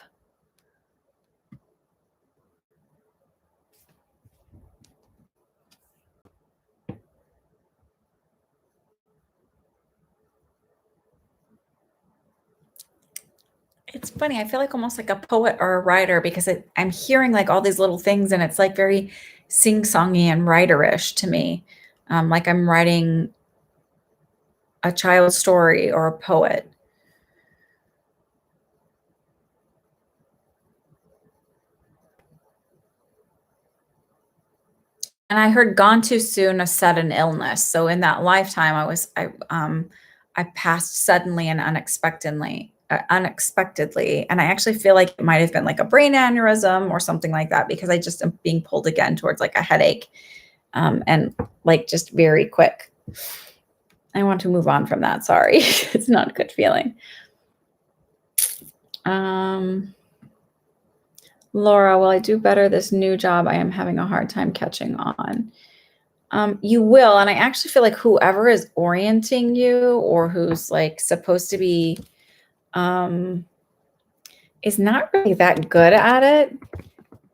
It's funny. I feel like almost like a poet or a writer, because I'm hearing like all these little things, and it's like very sing-songy and writer-ish to me. Like I'm writing a child's story or a poet. And I heard gone too soon, a sudden illness. So in that lifetime, I passed suddenly and unexpectedly. And I actually feel like it might have been like a brain aneurysm or something like that, because I just am being pulled again towards like a headache, and like just very quick. I want to move on from that. Sorry. It's not a good feeling. Laura, will I do better this new job? I am having a hard time catching on. You will. And I actually feel like whoever is orienting you, or who's like supposed to be, is not really that good at it,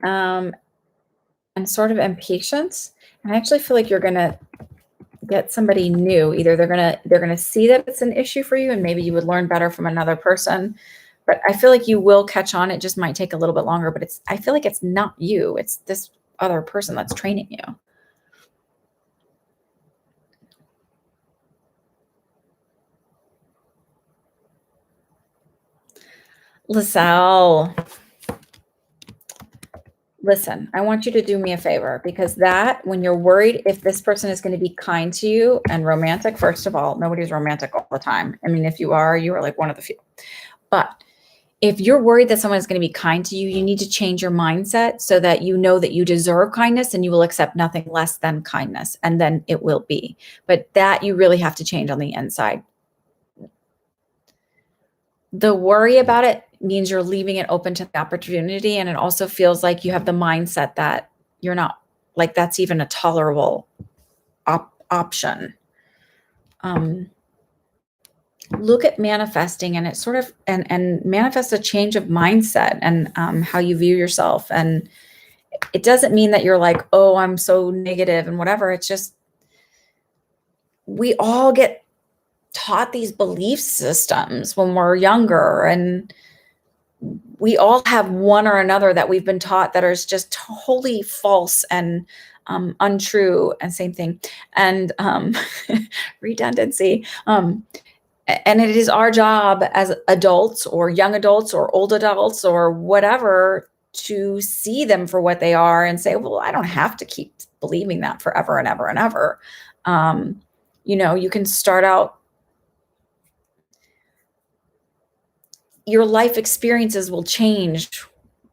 and sort of impatient. And I actually feel like you're going to get somebody new. Either they're going to see that it's an issue for you, and maybe you would learn better from another person. But I feel like you will catch on. It just might take a little bit longer, but I feel like it's not you. It's this other person that's training you. LaSalle, listen, I want you to do me a favor, because when you're worried if this person is going to be kind to you and romantic, first of all, nobody's romantic all the time. I mean, if you are like one of the few. But if you're worried that someone is going to be kind to you, you need to change your mindset so that you know that you deserve kindness and you will accept nothing less than kindness, and then it will be. But that you really have to change on the inside. The worry about it means you're leaving it open to the opportunity. And it also feels like you have the mindset that you're not, like, that's even a tolerable option. Look at manifesting, and it sort of, and manifest a change of mindset and how you view yourself. And it doesn't mean that you're like, oh, I'm so negative and whatever. It's just, we all get taught these belief systems when we're younger, and we all have one or another that we've been taught that is just totally false and untrue, and same thing. And redundancy. And it is our job as adults or young adults or old adults or whatever to see them for what they are and say, well, I don't have to keep believing that forever and ever and ever. You can start out, your life experiences will change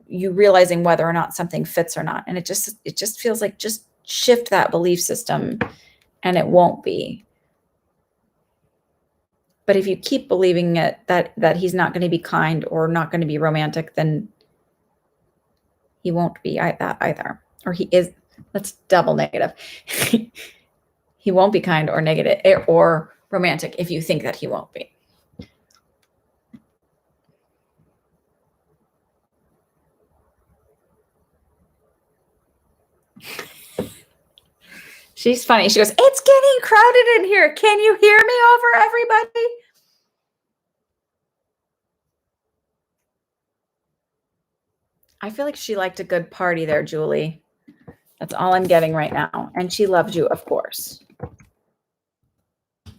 you realizing whether or not something fits or not. And it just feels like, just shift that belief system and it won't be. But if you keep believing it, that he's not going to be kind or not going to be romantic, then he won't be that either. Or he is, that's double negative. He won't be kind or negative or romantic if you think that he won't be. She's funny. She goes, it's getting crowded in here. Can you hear me over everybody? I feel like she liked a good party there, Julie. That's all I'm getting right now. And she loves you, of course. And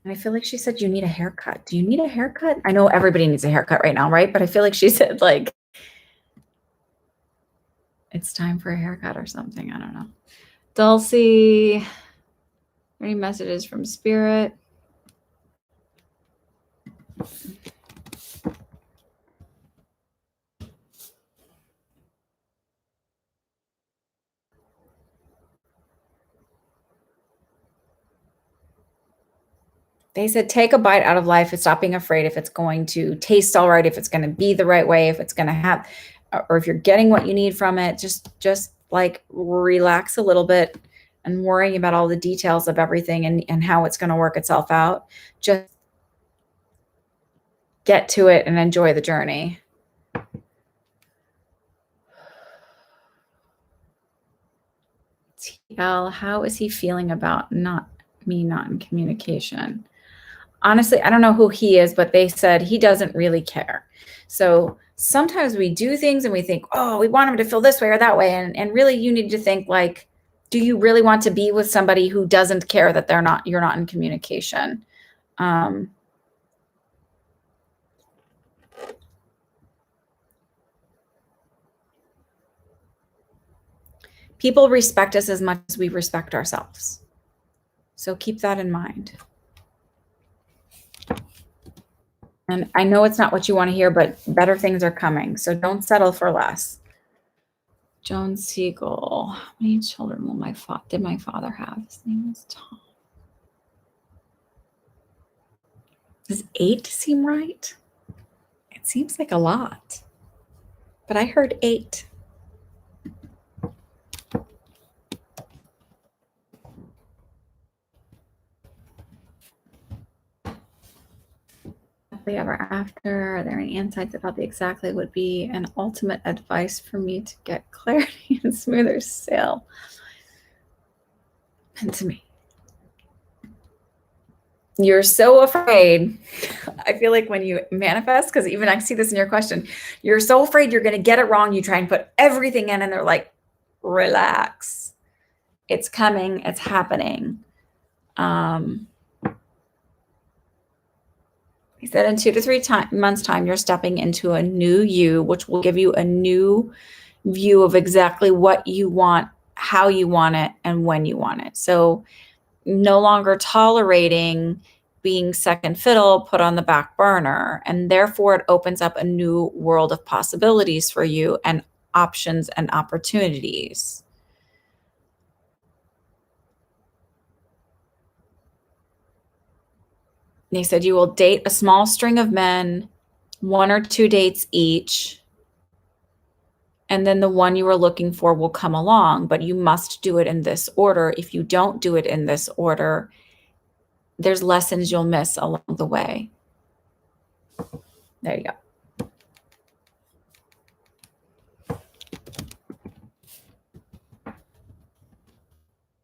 I feel like she said, you need a haircut. Do you need a haircut? I know everybody needs a haircut right now, right? But I feel like she said, like, it's time for a haircut or something. I don't know. Dulcie, any messages from Spirit? They said, take a bite out of life and stop being afraid if it's going to taste all right, if it's going to be the right way, if it's going to have, or if you're getting what you need from it. Just like relax a little bit and worrying about all the details of everything and how it's going to work itself out. Just get to it and enjoy the journey. TL, how is he feeling about not in communication? Honestly, I don't know who he is, but they said he doesn't really care. So sometimes we do things and we think, oh, we want him to feel this way or that way. And really you need to think, like, do you really want to be with somebody who doesn't care that you're not in communication? People respect us as much as we respect ourselves. So keep that in mind. And I know it's not what you want to hear, but better things are coming. So don't settle for less. Joan Siegel. How many children will did my father have? His name is Tom. Does 8 seem right? It seems like a lot. But I heard 8. Ever after, are there any insights about the exactly would be an ultimate advice for me to get clarity and smoother sail? And to me, you're so afraid. I feel like when you manifest, because even I see this in your question, you're so afraid you're going to get it wrong. You try and put everything in and they're like, relax. It's coming. It's happening. He said in 2 to 3 months time, you're stepping into a new you, which will give you a new view of exactly what you want, how you want it, and when you want it. So no longer tolerating being second fiddle, put on the back burner. And therefore it opens up a new world of possibilities for you and options and opportunities. And he said you will date a small string of men, 1 or 2 dates each, and then the one you are looking for will come along, but you must do it in this order. If you don't do it in this order, there's lessons you'll miss along the way. There you go.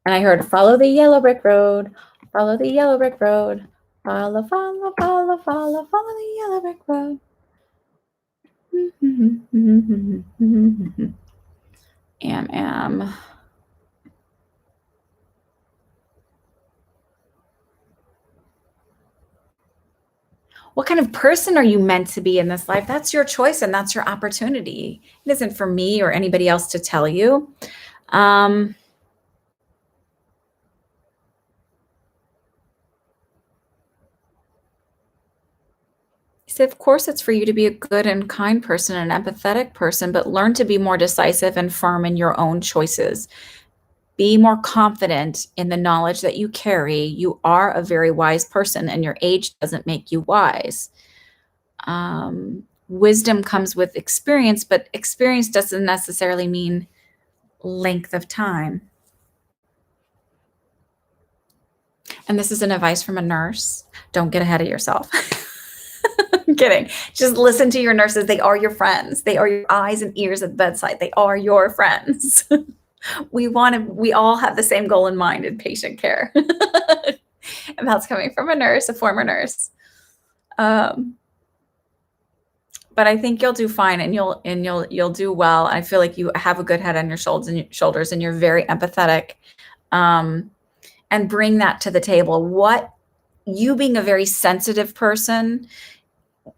And I heard, follow the yellow brick road, follow the yellow brick road, follow, follow, follow, follow, follow the yellow brick road. Am. What kind of person are you meant to be in this life? That's your choice and that's your opportunity. It isn't for me or anybody else to tell you. So of course it's for you to be a good and kind person, an empathetic person, but learn to be more decisive and firm in your own choices. Be more confident in the knowledge that you carry. You are a very wise person and your age doesn't make you wise. Wisdom comes with experience, but experience doesn't necessarily mean length of time. And this is an advice from a nurse. Don't get ahead of yourself. I'm kidding. Just listen to your nurses. They are your friends. They are your eyes and ears at the bedside. They are your friends. We all have the same goal in mind in patient care. And that's coming from a nurse, a former nurse. But I think you'll do fine and you'll do well. I feel like you have a good head on your shoulders and you're very empathetic. And bring that to the table. What you being a very sensitive person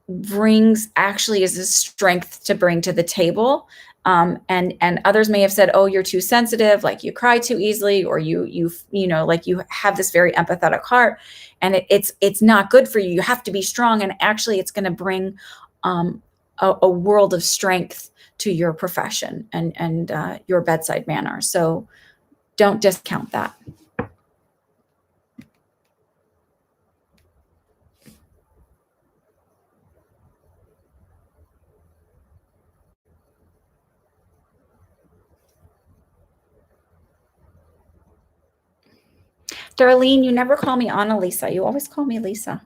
brings actually is a strength to bring to the table. And others may have said, oh, you're too sensitive, like you cry too easily, or you like you have this very empathetic heart, and it's not good for you. You have to be strong, and actually it's going to bring a world of strength to your profession and your bedside manner. So don't discount that. Darlene, you never call me Annalisa. You always call me Lisa.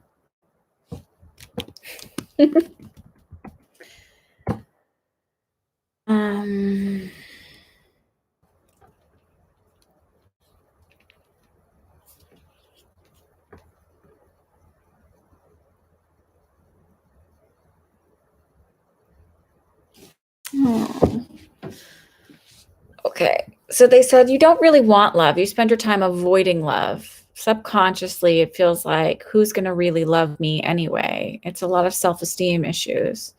Okay. So they said you don't really want love. You spend your time avoiding love. Subconsciously, it feels like, who's going to really love me anyway? It's a lot of self-esteem issues.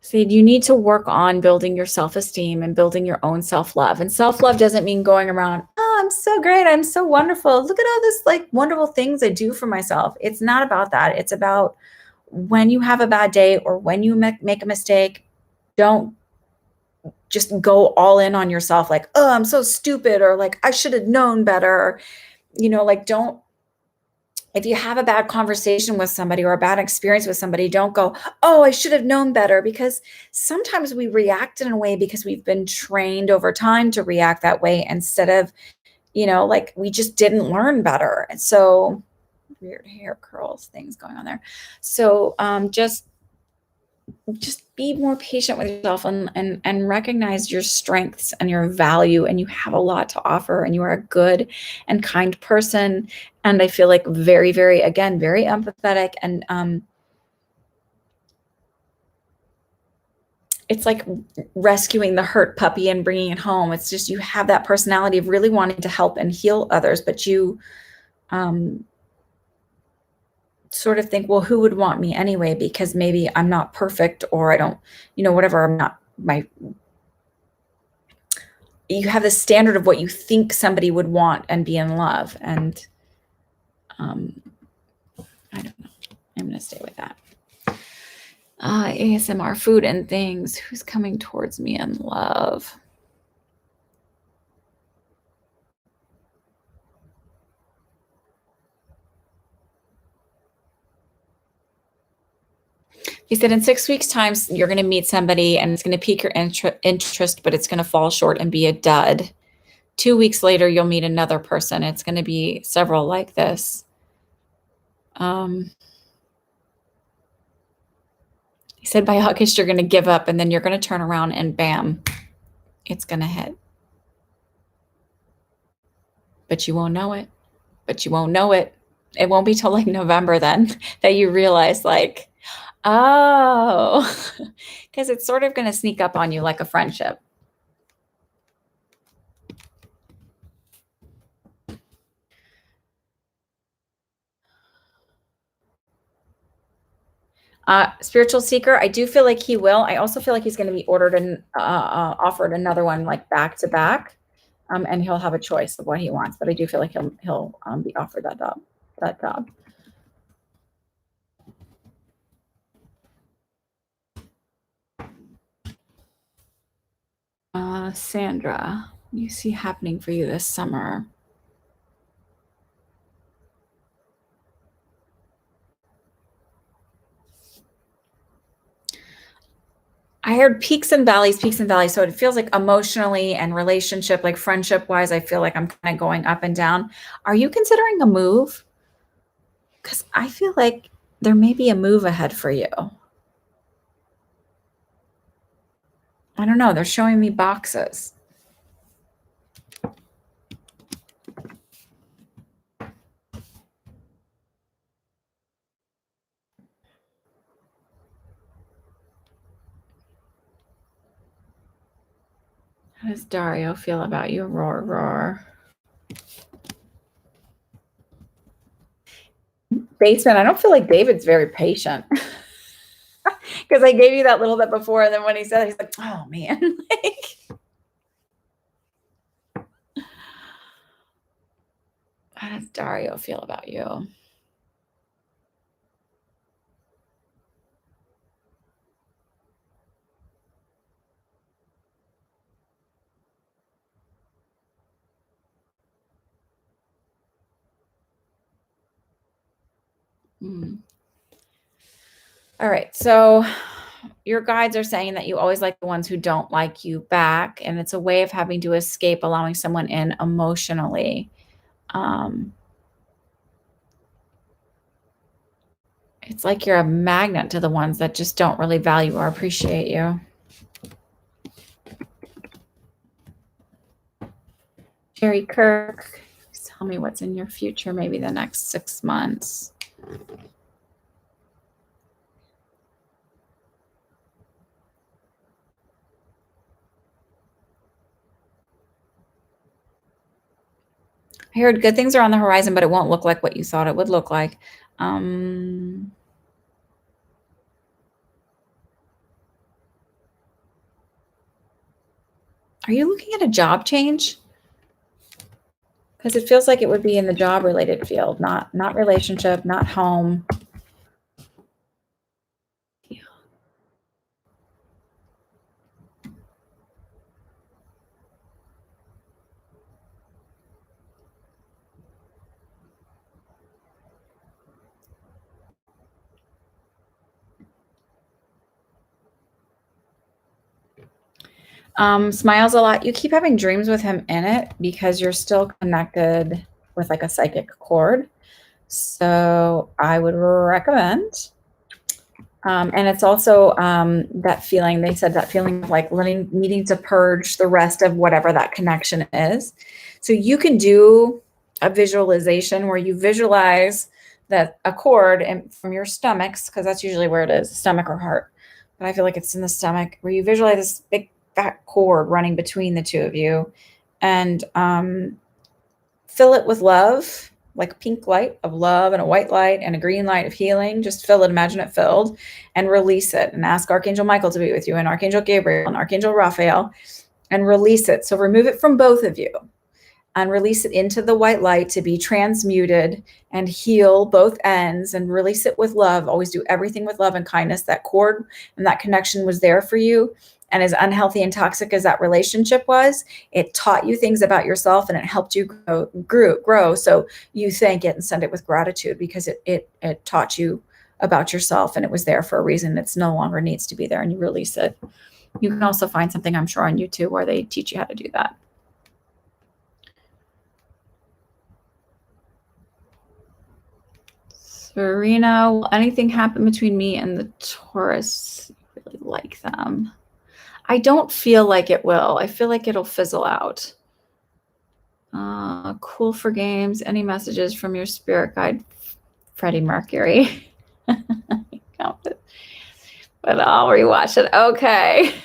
See, you need to work on building your self-esteem and building your own self-love. And self-love doesn't mean going around, oh, I'm so great. I'm so wonderful. Look at all this like wonderful things I do for myself. It's not about that. It's about when you have a bad day or when you make a mistake, don't just go all in on yourself. Like, oh, I'm so stupid, or like, I should have known better. Or, like, don't, if you have a bad conversation with somebody or a bad experience with somebody, don't go, oh, I should have known better, because sometimes we react in a way because we've been trained over time to react that way instead of, like we just didn't learn better. And so weird hair curls things going on there. So just be more patient with yourself and recognize your strengths and your value, and you have a lot to offer, and you are a good and kind person. And I feel like very, very, again, very empathetic. And it's like rescuing the hurt puppy and bringing it home. It's just, you have that personality of really wanting to help and heal others, but you sort of think, well, who would want me anyway? Because maybe I'm not perfect, or I don't, whatever. I'm not you have the standard of what you think somebody would want and be in love. And I don't know. I'm going to stay with that. ASMR, food and things. Who's coming towards me in love? He said in 6 weeks' time, you're going to meet somebody and it's going to pique your interest, but it's going to fall short and be a dud. 2 weeks later, you'll meet another person. It's going to be several like this. He said by August, you're going to give up, and then you're going to turn around and bam, it's going to hit. But you won't know it. It won't be till like November then that you realize, like, oh, because it's sort of going to sneak up on you like a friendship. Spiritual seeker, I do feel like he will. I also feel like he's going to be ordered and offered another one, like back to back, and he'll have a choice of what he wants. But I do feel like he'll be offered that job. Sandra, what do you see happening for you this summer? I heard peaks and valleys. So it feels like emotionally and relationship, like friendship wise, I feel like I'm kind of going up and down. Are you considering a move? Because I feel like there may be a move ahead for you. I don't know. They're showing me boxes. How does Dario feel about you? Roar, roar. Basement, I don't feel like David's very patient. Because I gave you that little bit before, and then when he said it, he's like, oh, man. How does Dario feel about you? All right. So your guides are saying that you always like the ones who don't like you back. And it's a way of having to escape allowing someone in emotionally. It's like you're a magnet to the ones that just don't really value or appreciate you. Jerry Kirk, tell me what's in your future, maybe the next 6 months. I heard good things are on the horizon, but it won't look like what you thought it would look like. Are you looking at a job change? Because it feels like it would be in the job related field, not relationship, not home. Smiles a lot. You keep having dreams with him in it because you're still connected with like a psychic cord. So I would recommend. And it's also that feeling, they said that feeling of like needing to purge the rest of whatever that connection is. So you can do a visualization where you visualize that a cord from your stomachs, because that's usually where it is, stomach or heart. But I feel like it's in the stomach, where you visualize this big fat cord running between the two of you, and fill it with love, like pink light of love and a white light and a green light of healing. Just fill it, imagine it filled, and release it, and ask Archangel Michael to be with you, and Archangel Gabriel and Archangel Raphael, and release it. So remove it from both of you and release it into the white light to be transmuted and heal both ends, and release it with love. Always do everything with love and kindness. That cord and that connection was there for you. And as unhealthy and toxic as that relationship was, it taught you things about yourself and it helped you grow. So you thank it and send it with gratitude, because it taught you about yourself and it was there for a reason. It's no longer needs to be there, and you release it. You can also find something, I'm sure, on YouTube where they teach you how to do that. Serena, will anything happen between me and the Taurus? I really like them. I don't feel like it will. I feel like it'll fizzle out. Cool for games. Any messages from your spirit guide, Freddie Mercury? But I'll rewatch it. Okay.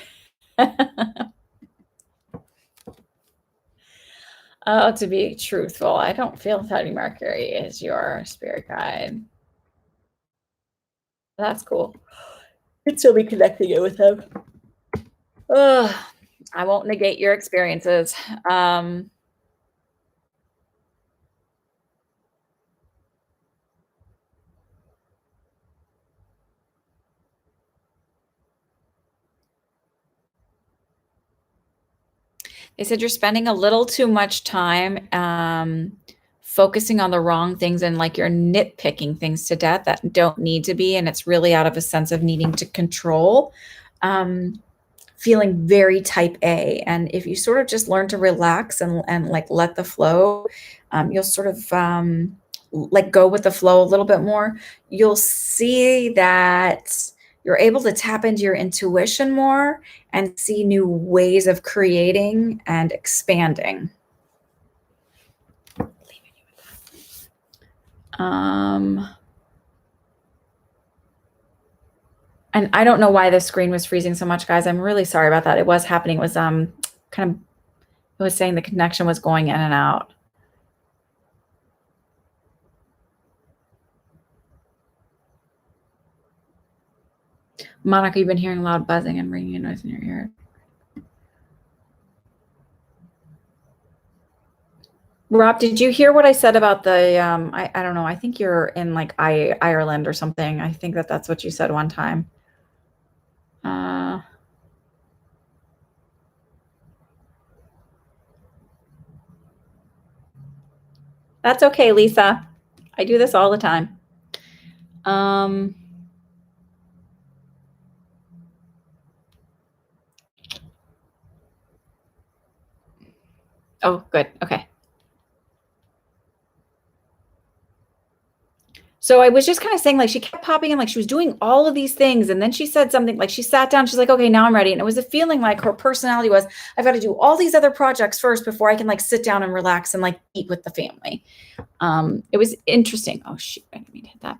To be truthful, I don't feel Freddie Mercury is your spirit guide. That's cool. You'd still be connecting it with him. Ugh, I won't negate your experiences. They said you're spending a little too much time focusing on the wrong things, and like you're nitpicking things to death that don't need to be. And it's really out of a sense of needing to control, feeling very type A. And if you sort of just learn to relax and like let the flow, you'll sort of like go with the flow a little bit more. You'll see that you're able to tap into your intuition more and see new ways of creating and expanding. And I don't know why the screen was freezing so much, guys. I'm really sorry about that. It was happening. It was kind of, it was saying the connection was going in and out. Monica, you've been hearing loud buzzing and ringing noise in your ear. Rob, did you hear what I said about the, I don't know, I think you're in like Ireland or something. I think that's what you said one time. That's okay, Lisa. I do this all the time. Oh, good. Okay. So I was just kind of saying, like, she kept popping in, like she was doing all of these things. And then she said something, like she sat down, she's like, okay, now I'm ready. And it was a feeling like her personality was, I've got to do all these other projects first before I can like sit down and relax and like eat with the family. It was interesting. Oh shoot, I didn't mean to hit that.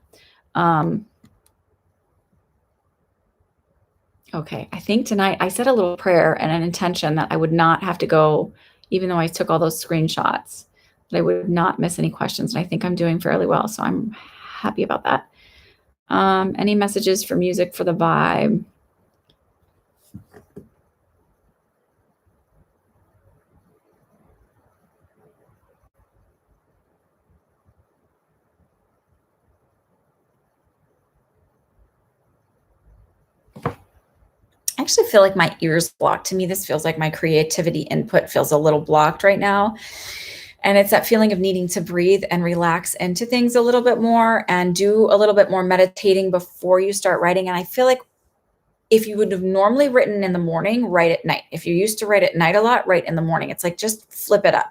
Okay, I think tonight I said a little prayer and an intention that I would not have to go, even though I took all those screenshots, that I would not miss any questions. And I think I'm doing fairly well. So I'm happy about that. Any messages for music for the vibe? actually feel like my ears blocked. To me, this feels like my creativity input feels a little blocked right now. And it's that feeling of needing to breathe and relax into things a little bit more and do a little bit more meditating before you start writing. And I feel like if you would have normally written in the morning, write at night. If you used to write at night a lot, write in the morning. It's like, just flip it up.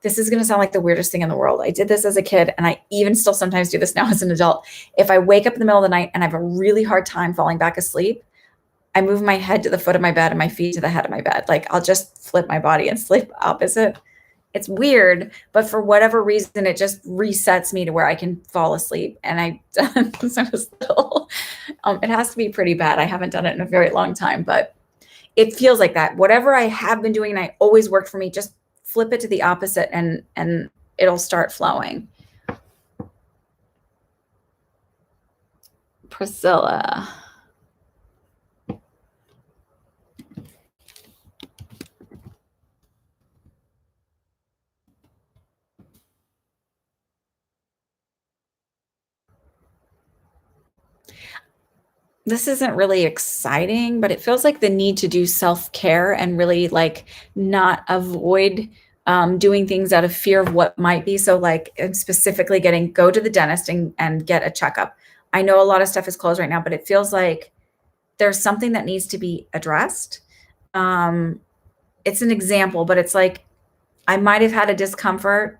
This is going to sound like the weirdest thing in the world. I did this as a kid, and I even still sometimes do this now as an adult. If I wake up in the middle of the night and I have a really hard time falling back asleep, I move my head to the foot of my bed and my feet to the head of my bed. Like, I'll just flip my body and sleep opposite. It's weird, but for whatever reason, it just resets me to where I can fall asleep. And I've done since I was little. It has to be pretty bad. I haven't done it in a very long time, but it feels like that. Whatever I have been doing and I always worked for me, just flip it to the opposite and it'll start flowing. Priscilla. This isn't really exciting, but it feels like the need to do self-care and really like not avoid doing things out of fear of what might be. So like specifically go to the dentist and get a checkup. I know a lot of stuff is closed right now, but it feels like there's something that needs to be addressed. It's an example, but it's like, I might have had a discomfort,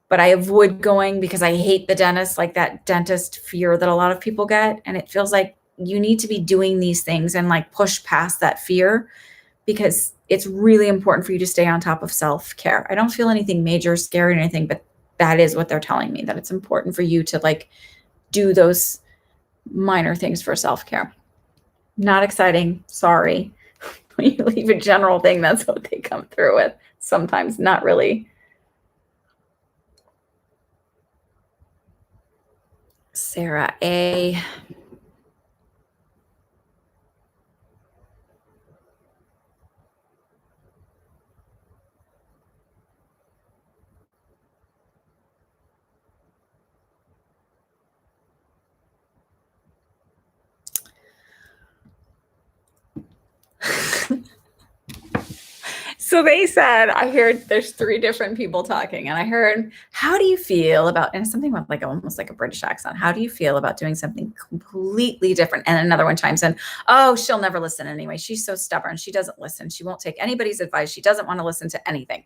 but I avoid going because I hate the dentist, like that dentist fear that a lot of people get. And it feels like you need to be doing these things and like push past that fear, because it's really important for you to stay on top of self-care. I don't feel anything major, scary or anything, but that is what they're telling me, that it's important for you to like do those minor things for self-care. Not exciting. Sorry. When you leave a general thing, that's what they come through with. Sometimes not really. Sarah A. So they said, I heard there's 3 different people talking, and I heard, how do you feel about, and something with like almost like a British accent, how do you feel about doing something completely different? And another one chimes in, oh, she'll never listen anyway. She's so stubborn. She doesn't listen. She won't take anybody's advice. She doesn't want to listen to anything.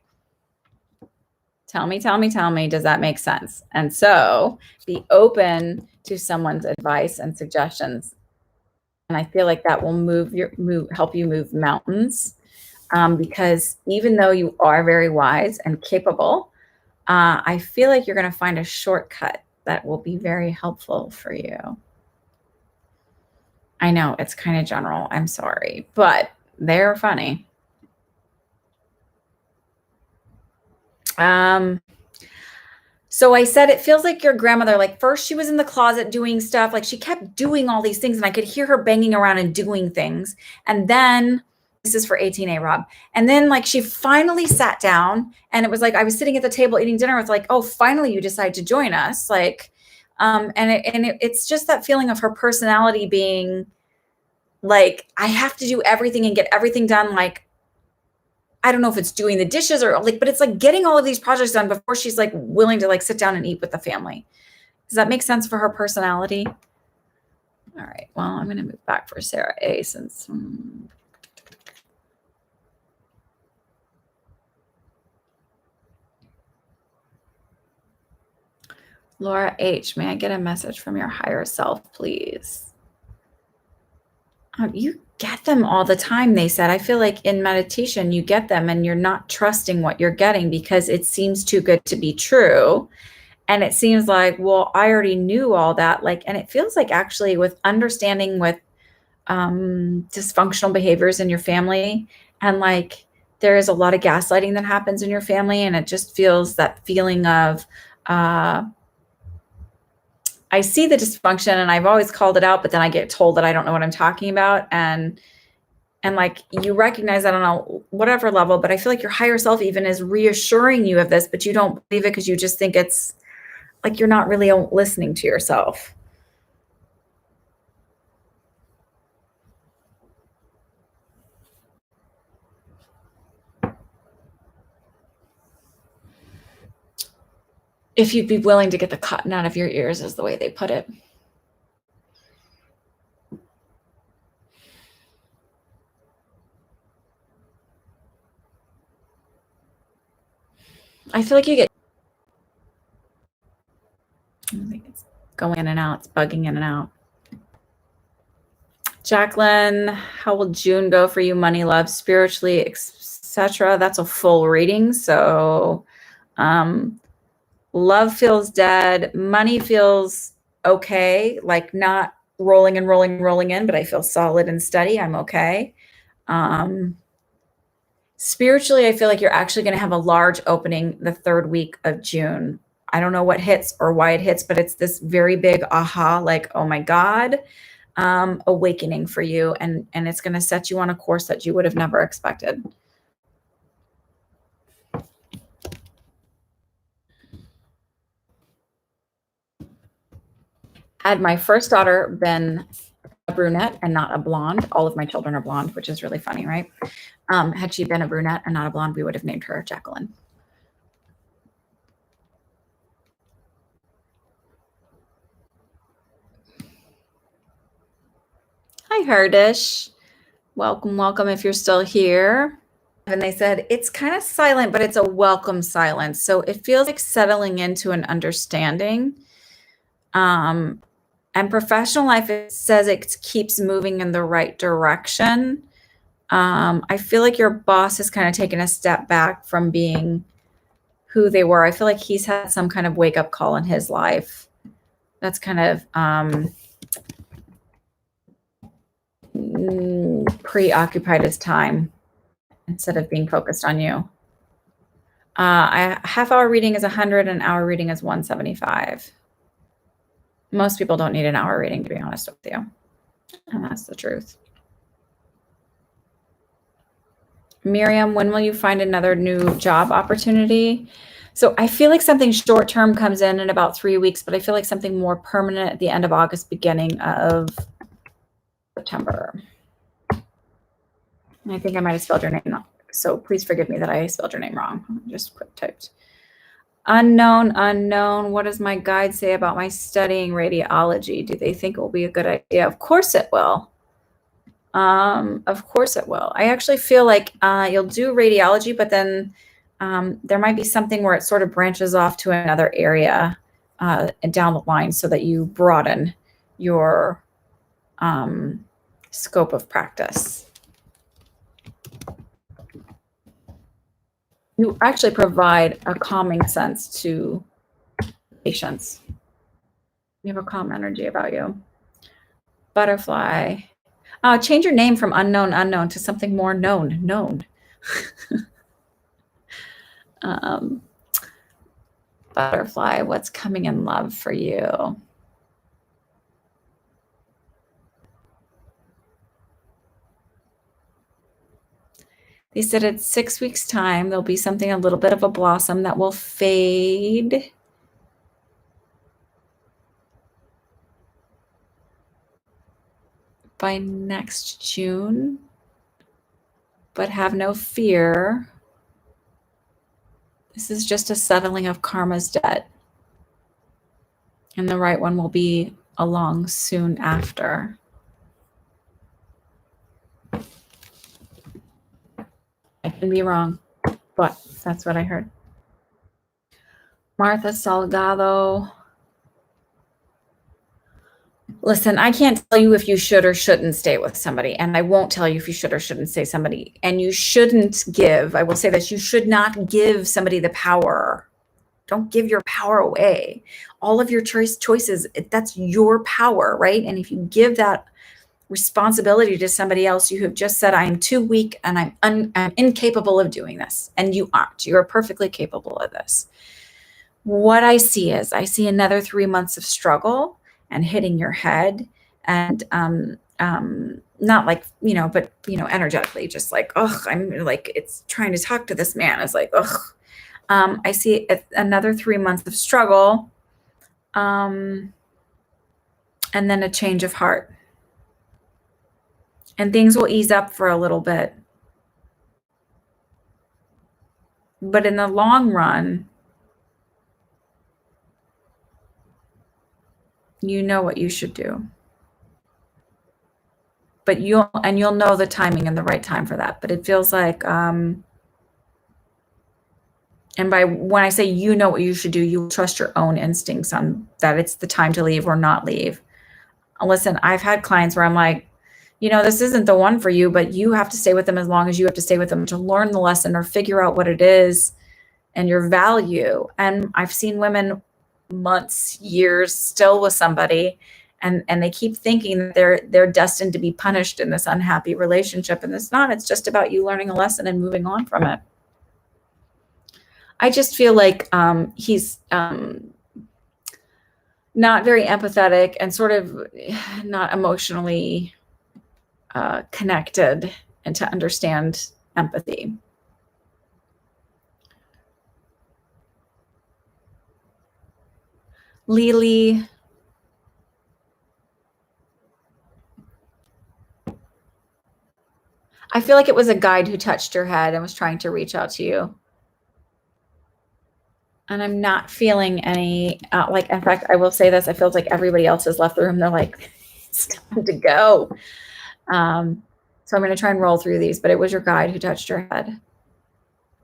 Tell me, does that make sense? And so be open to someone's advice and suggestions. And I feel like that will help you move mountains. Because even though you are very wise and capable, I feel like you're going to find a shortcut that will be very helpful for you. I know it's kind of general. I'm sorry, but they're funny. So I said, it feels like your grandmother, like first she was in the closet doing stuff, like she kept doing all these things and I could hear her banging around and doing things. And then this is for 18A, Rob. And then like she finally sat down and it was like I was sitting at the table eating dinner. It's like, oh, finally you decide to join us. Like, it's just that feeling of her personality being like, I have to do everything and get everything done. Like, I don't know if it's doing the dishes or like, but it's like getting all of these projects done before she's like willing to like sit down and eat with the family. Does that make sense for her personality? All right. Well, I'm going to move back for Sarah A since. Laura H, may I get a message from your higher self, please? You get them all the time, they said. I feel like in meditation, you get them and you're not trusting what you're getting because it seems too good to be true. And it seems like, well, I already knew all that. Like, and it feels like actually with understanding with dysfunctional behaviors in your family, and like there is a lot of gaslighting that happens in your family, and it just feels that feeling of I see the dysfunction and I've always called it out, but then I get told that I don't know what I'm talking about. And like you recognize that on a whatever level, but I feel like your higher self even is reassuring you of this, but you don't believe it because you just think it's like you're not really listening to yourself. If you'd be willing to get the cotton out of your ears is the way they put it. I feel like you get, I think it's going in and out. It's bugging in and out. Jacqueline, how will June go for you? Money, love, spiritually, etc. That's a full reading. So love feels dead. Money feels okay, like not rolling and rolling, rolling in, but I feel solid and steady. I'm okay. Spiritually, I feel like you're actually going to have a large opening the third week of June. I don't know what hits or why it hits, but it's this very big aha, like, oh my God, awakening for you. And it's going to set you on a course that you would have never expected. Had my first daughter been a brunette and not a blonde, all of my children are blonde, which is really funny, right? Had she been a brunette and not a blonde, we would have named her Jacqueline. Hi, Herdish. Welcome, welcome if you're still here. And they said, it's kind of silent, but it's a welcome silence. So it feels like settling into an understanding. And professional life, it says it keeps moving in the right direction. I feel like your boss has kind of taken a step back from being who they were. I feel like he's had some kind of wake up call in his life. That's kind of preoccupied his time instead of being focused on you. A half-hour reading is 100, an hour reading is 175. Most people don't need an hour reading, to be honest with you. And that's the truth. Miriam, when will you find another new job opportunity? So I feel like something short-term comes in about 3 weeks, but I feel like something more permanent at the end of August, beginning of September. I think I might have spelled your name wrong. So please forgive me that I spelled your name wrong. I just quick typed. Unknown. What does my guide say about my studying radiology? Do they think it will be a good idea? Of course it will. Of course it will. I actually feel like you'll do radiology, but then there might be something where it sort of branches off to another area down the line so that you broaden your scope of practice. You actually provide a calming sense to patients. You have a calm energy about you. Butterfly. Change your name from unknown to something more known. Butterfly, what's coming in love for you? They said in 6 weeks' time, there'll be something, a little bit of a blossom that will fade. By next June. But have no fear. This is just a settling of karma's debt. And the right one will be along soon after. I can be wrong, but that's what I heard. Martha Salgado. Listen, I can't tell you if you should or shouldn't stay with somebody, and I won't tell you if you should or shouldn't stay somebody. And you shouldn't give, I will say this, you should not give somebody the power. Don't give your power away. All of your choices, that's your power, right? And if you give that responsibility to somebody else, you have just said, I am too weak and I'm incapable of doing this. And you aren't. You are perfectly capable of this. What I see is I see another 3 months of struggle and hitting your head and not like, but, energetically, just like, I'm like, it's trying to talk to this man. It's like, I see another 3 months of struggle and then a change of heart. And things will ease up for a little bit. But in the long run, You know what you should do. But you'll know the timing and the right time for that. But it feels like and by when I say you know what you should do, you trust your own instincts on that it's the time to leave or not leave. Listen, I've had clients where I'm like, this isn't the one for you, but you have to stay with them as long as you have to stay with them to learn the lesson or figure out what it is and your value. And I've seen women months, years still with somebody and they keep thinking that they're destined to be punished in this unhappy relationship. And it's not. It's just about you learning a lesson and moving on from it. I just feel like he's not very empathetic and sort of not emotionally connected and to understand empathy. Lily. I feel like it was a guide who touched your head and was trying to reach out to you. And I'm not feeling any, in fact, I will say this, I feel like everybody else has left the room. They're like, it's time to go. So I'm going to try and roll through these, but it was your guide who touched your head.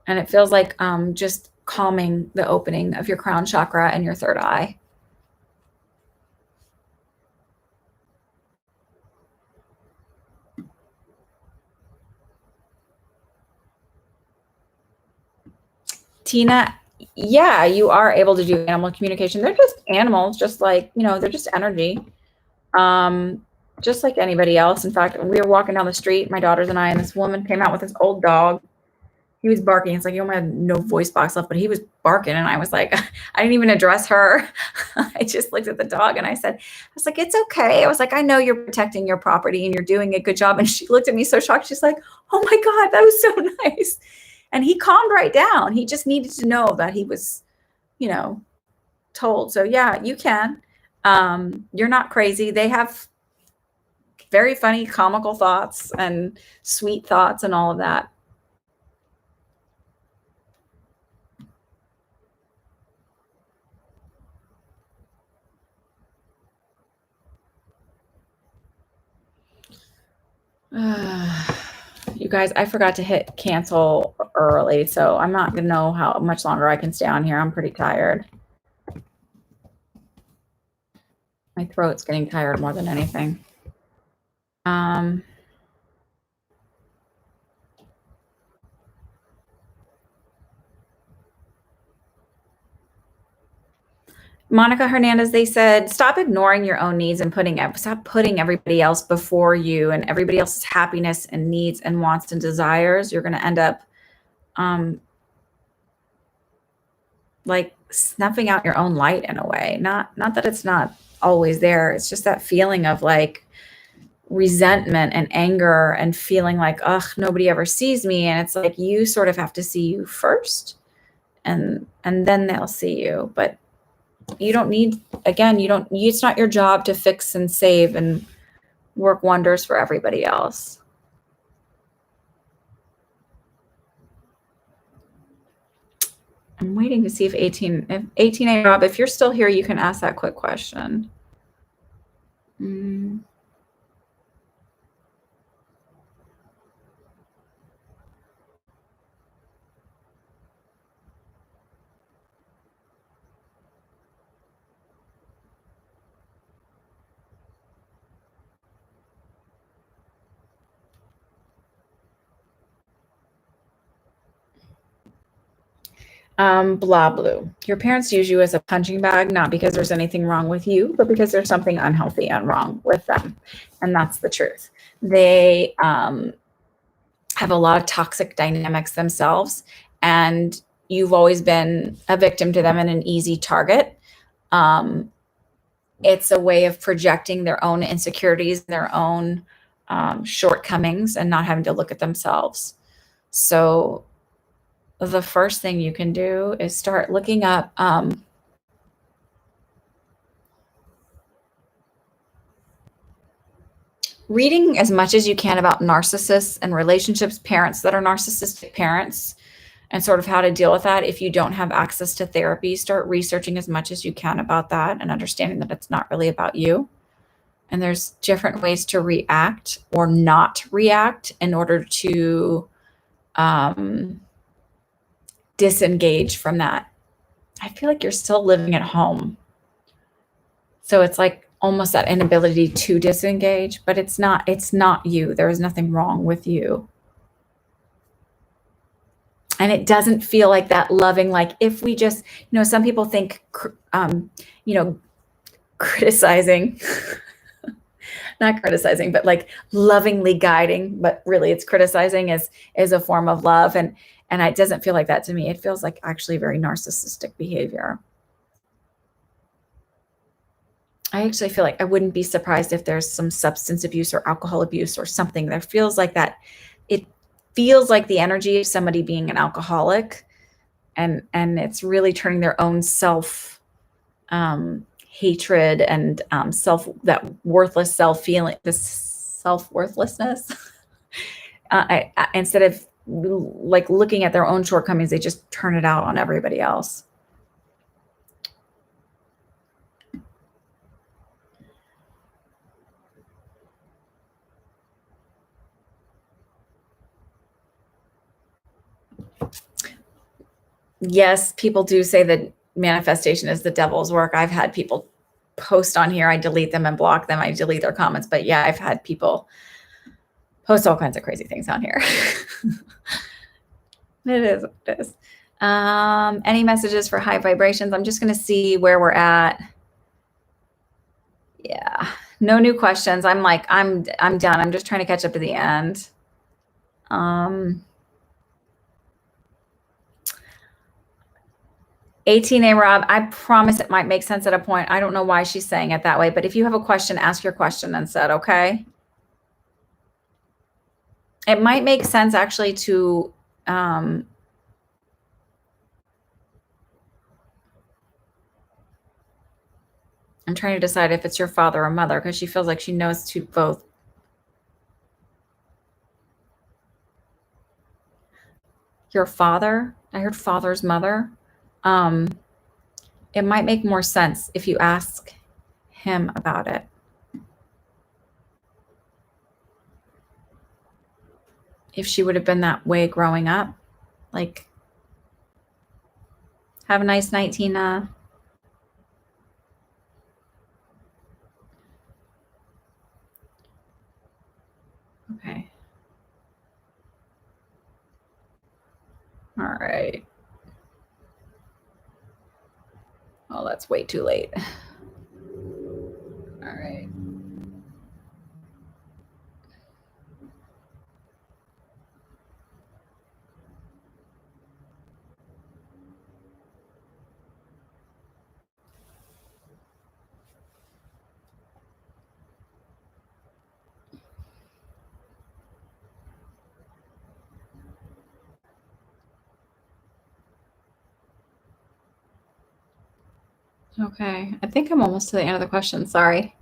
And it feels like just calming the opening of your crown chakra and your third eye. Tina, yeah, you are able to do animal communication. They're just animals, just like, they're just energy. Just like anybody else. In fact, we were walking down the street, my daughters and I, and this woman came out with this old dog. He was barking. It's like, you had no voice box left, but he was barking. And I was like, I didn't even address her. I just looked at the dog and I was like, it's okay. I was like, I know you're protecting your property and you're doing a good job. And she looked at me so shocked. She's like, oh my God, that was so nice. And he calmed right down. He just needed to know that he was, told. So yeah, you can. You're not crazy. They have very funny, comical thoughts and sweet thoughts and all of that. You guys, I forgot to hit cancel early, so I'm not going to know how much longer I can stay on here. I'm pretty tired. My throat's getting tired more than anything. Monica Hernandez, they said, stop ignoring your own needs and stop putting everybody else before you and everybody else's happiness and needs and wants and desires. You're going to end up like snuffing out your own light in a way. Not that it's not always there. It's just that feeling of like resentment and anger and feeling like, ugh, nobody ever sees me. And it's like, you sort of have to see you first and then they'll see you. But you don't need, again, it's not your job to fix and save and work wonders for everybody else. I'm waiting to see if 18A, Rob, if you're still here, you can ask that quick question. Blah blue. Your parents use you as a punching bag, not because there's anything wrong with you, but because there's something unhealthy and wrong with them. And that's the truth. They have a lot of toxic dynamics themselves, and you've always been a victim to them and an easy target. It's a way of projecting their own insecurities, their own shortcomings, and not having to look at themselves. So the first thing you can do is start looking up reading as much as you can about narcissists and relationships, parents that are narcissistic parents, and sort of how to deal with that. If you don't have access to therapy, start researching as much as you can about that and understanding that it's not really about you. And there's different ways to react or not react in order to disengage from that. I feel like you're still living at home. So it's like almost that inability to disengage, but it's not you. There is nothing wrong with you. And it doesn't feel like that loving, like if we just, some people think, criticizing, not criticizing, but like lovingly guiding, but really it's criticizing is a form of love. And it doesn't feel like that to me. It feels like actually very narcissistic behavior. I actually feel like I wouldn't be surprised if there's some substance abuse or alcohol abuse or something. There feels like that. It feels like the energy of somebody being an alcoholic, and it's really turning their own self hatred and that worthless self feeling, this self worthlessness. Instead of like looking at their own shortcomings, they just turn it out on everybody else. Yes, people do say that manifestation is the devil's work. I've had people post on here. I delete them and block them. I delete their comments. But yeah, I've had people post all kinds of crazy things on here. It is what it is. Any messages for high vibrations? I'm just going to see where we're at. Yeah, no new questions. I'm done. I'm just trying to catch up to the end. 18A Rob, I promise it might make sense at a point. I don't know why she's saying it that way, but if you have a question, ask your question instead, okay? It might make sense actually to I'm trying to decide if it's your father or mother, because she feels like she knows to both. Your father? I heard father's mother. It might make more sense if you ask him about it. If she would have been that way growing up. Like, have a nice night, Tina. Okay. All right. Oh, that's way too late. All right. Okay. I think I'm almost to the end of the question. Sorry.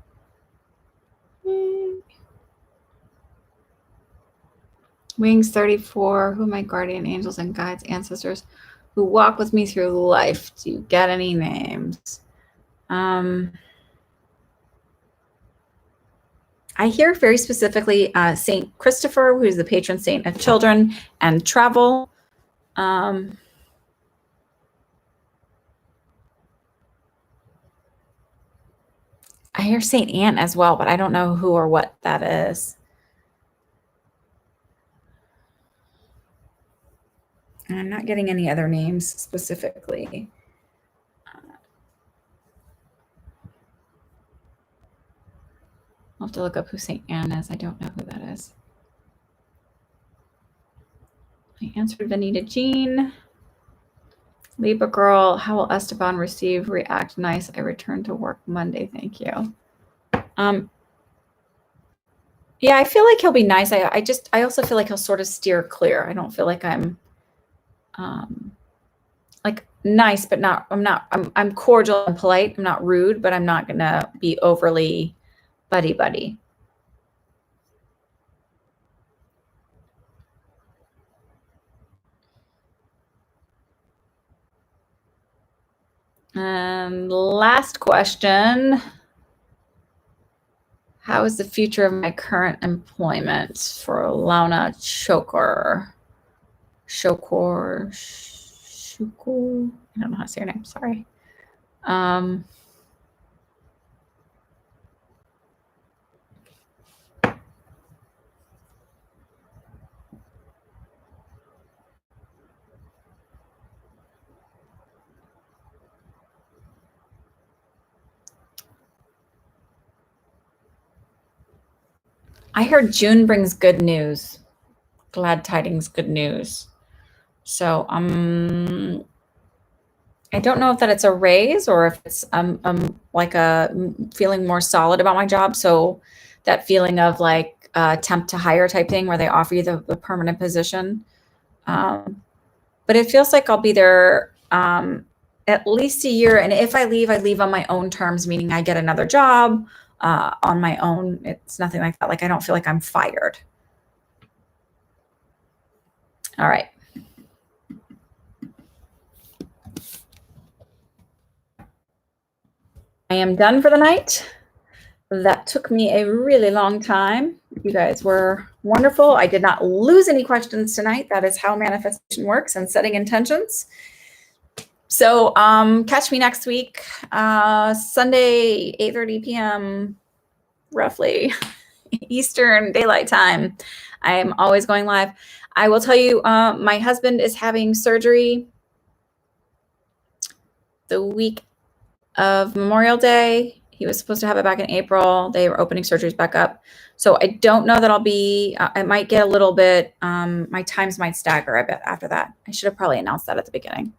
Wings 34. Who are my guardian angels and guides, ancestors who walk with me through life? Do you get any names? I hear very specifically Saint Christopher, who's the patron saint of children and travel. I hear Saint Anne as well, but I don't know who or what that is. And I'm not getting any other names specifically. I'll have to look up who Saint Anne is. I don't know who that is. I answered Vanita Jean. Libra girl, how will Esteban react? Nice. I return to work Monday. Thank you. Yeah, I feel like he'll be nice. I also feel like he'll sort of steer clear. I don't feel like I'm like nice, but I'm cordial and polite. I'm not rude, but I'm not gonna be overly buddy. And last question. How is the future of my current employment? For Launa Shokor. I don't know how to say your name. Sorry. I heard June brings good news. Glad tidings, good news. So I don't know if that it's a raise or if it's like a feeling more solid about my job. So that feeling of like temp to hire type thing where they offer you the permanent position. But it feels like I'll be there at least a year. And if I leave on my own terms, meaning I get another job on my own. It's nothing like that. Like I don't feel like I'm fired. All right. I am done for the night. That took me a really long time. You guys were wonderful. I did not lose any questions tonight. That is how manifestation works and setting intentions. So catch me next week, Sunday, 8:30 p.m. roughly Eastern Daylight Time. I am always going live. I will tell you, my husband is having surgery the week of Memorial Day. He was supposed to have it back in April. They were opening surgeries back up. So I don't know that I'll be, I might get a little bit, my times might stagger a bit after that. I should have probably announced that at the beginning.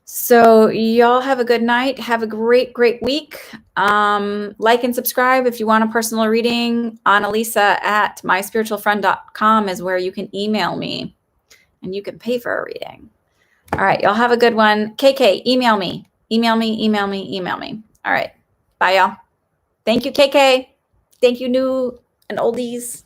So y'all have a good night. Have a great, great week. Like and subscribe if you want a personal reading. Annalisa at myspiritualfriend.com is where you can email me and you can pay for a reading. All right. Y'all have a good one. KK, email me. Email me. All right. Bye, y'all. Thank you, KK. Thank you, new and oldies.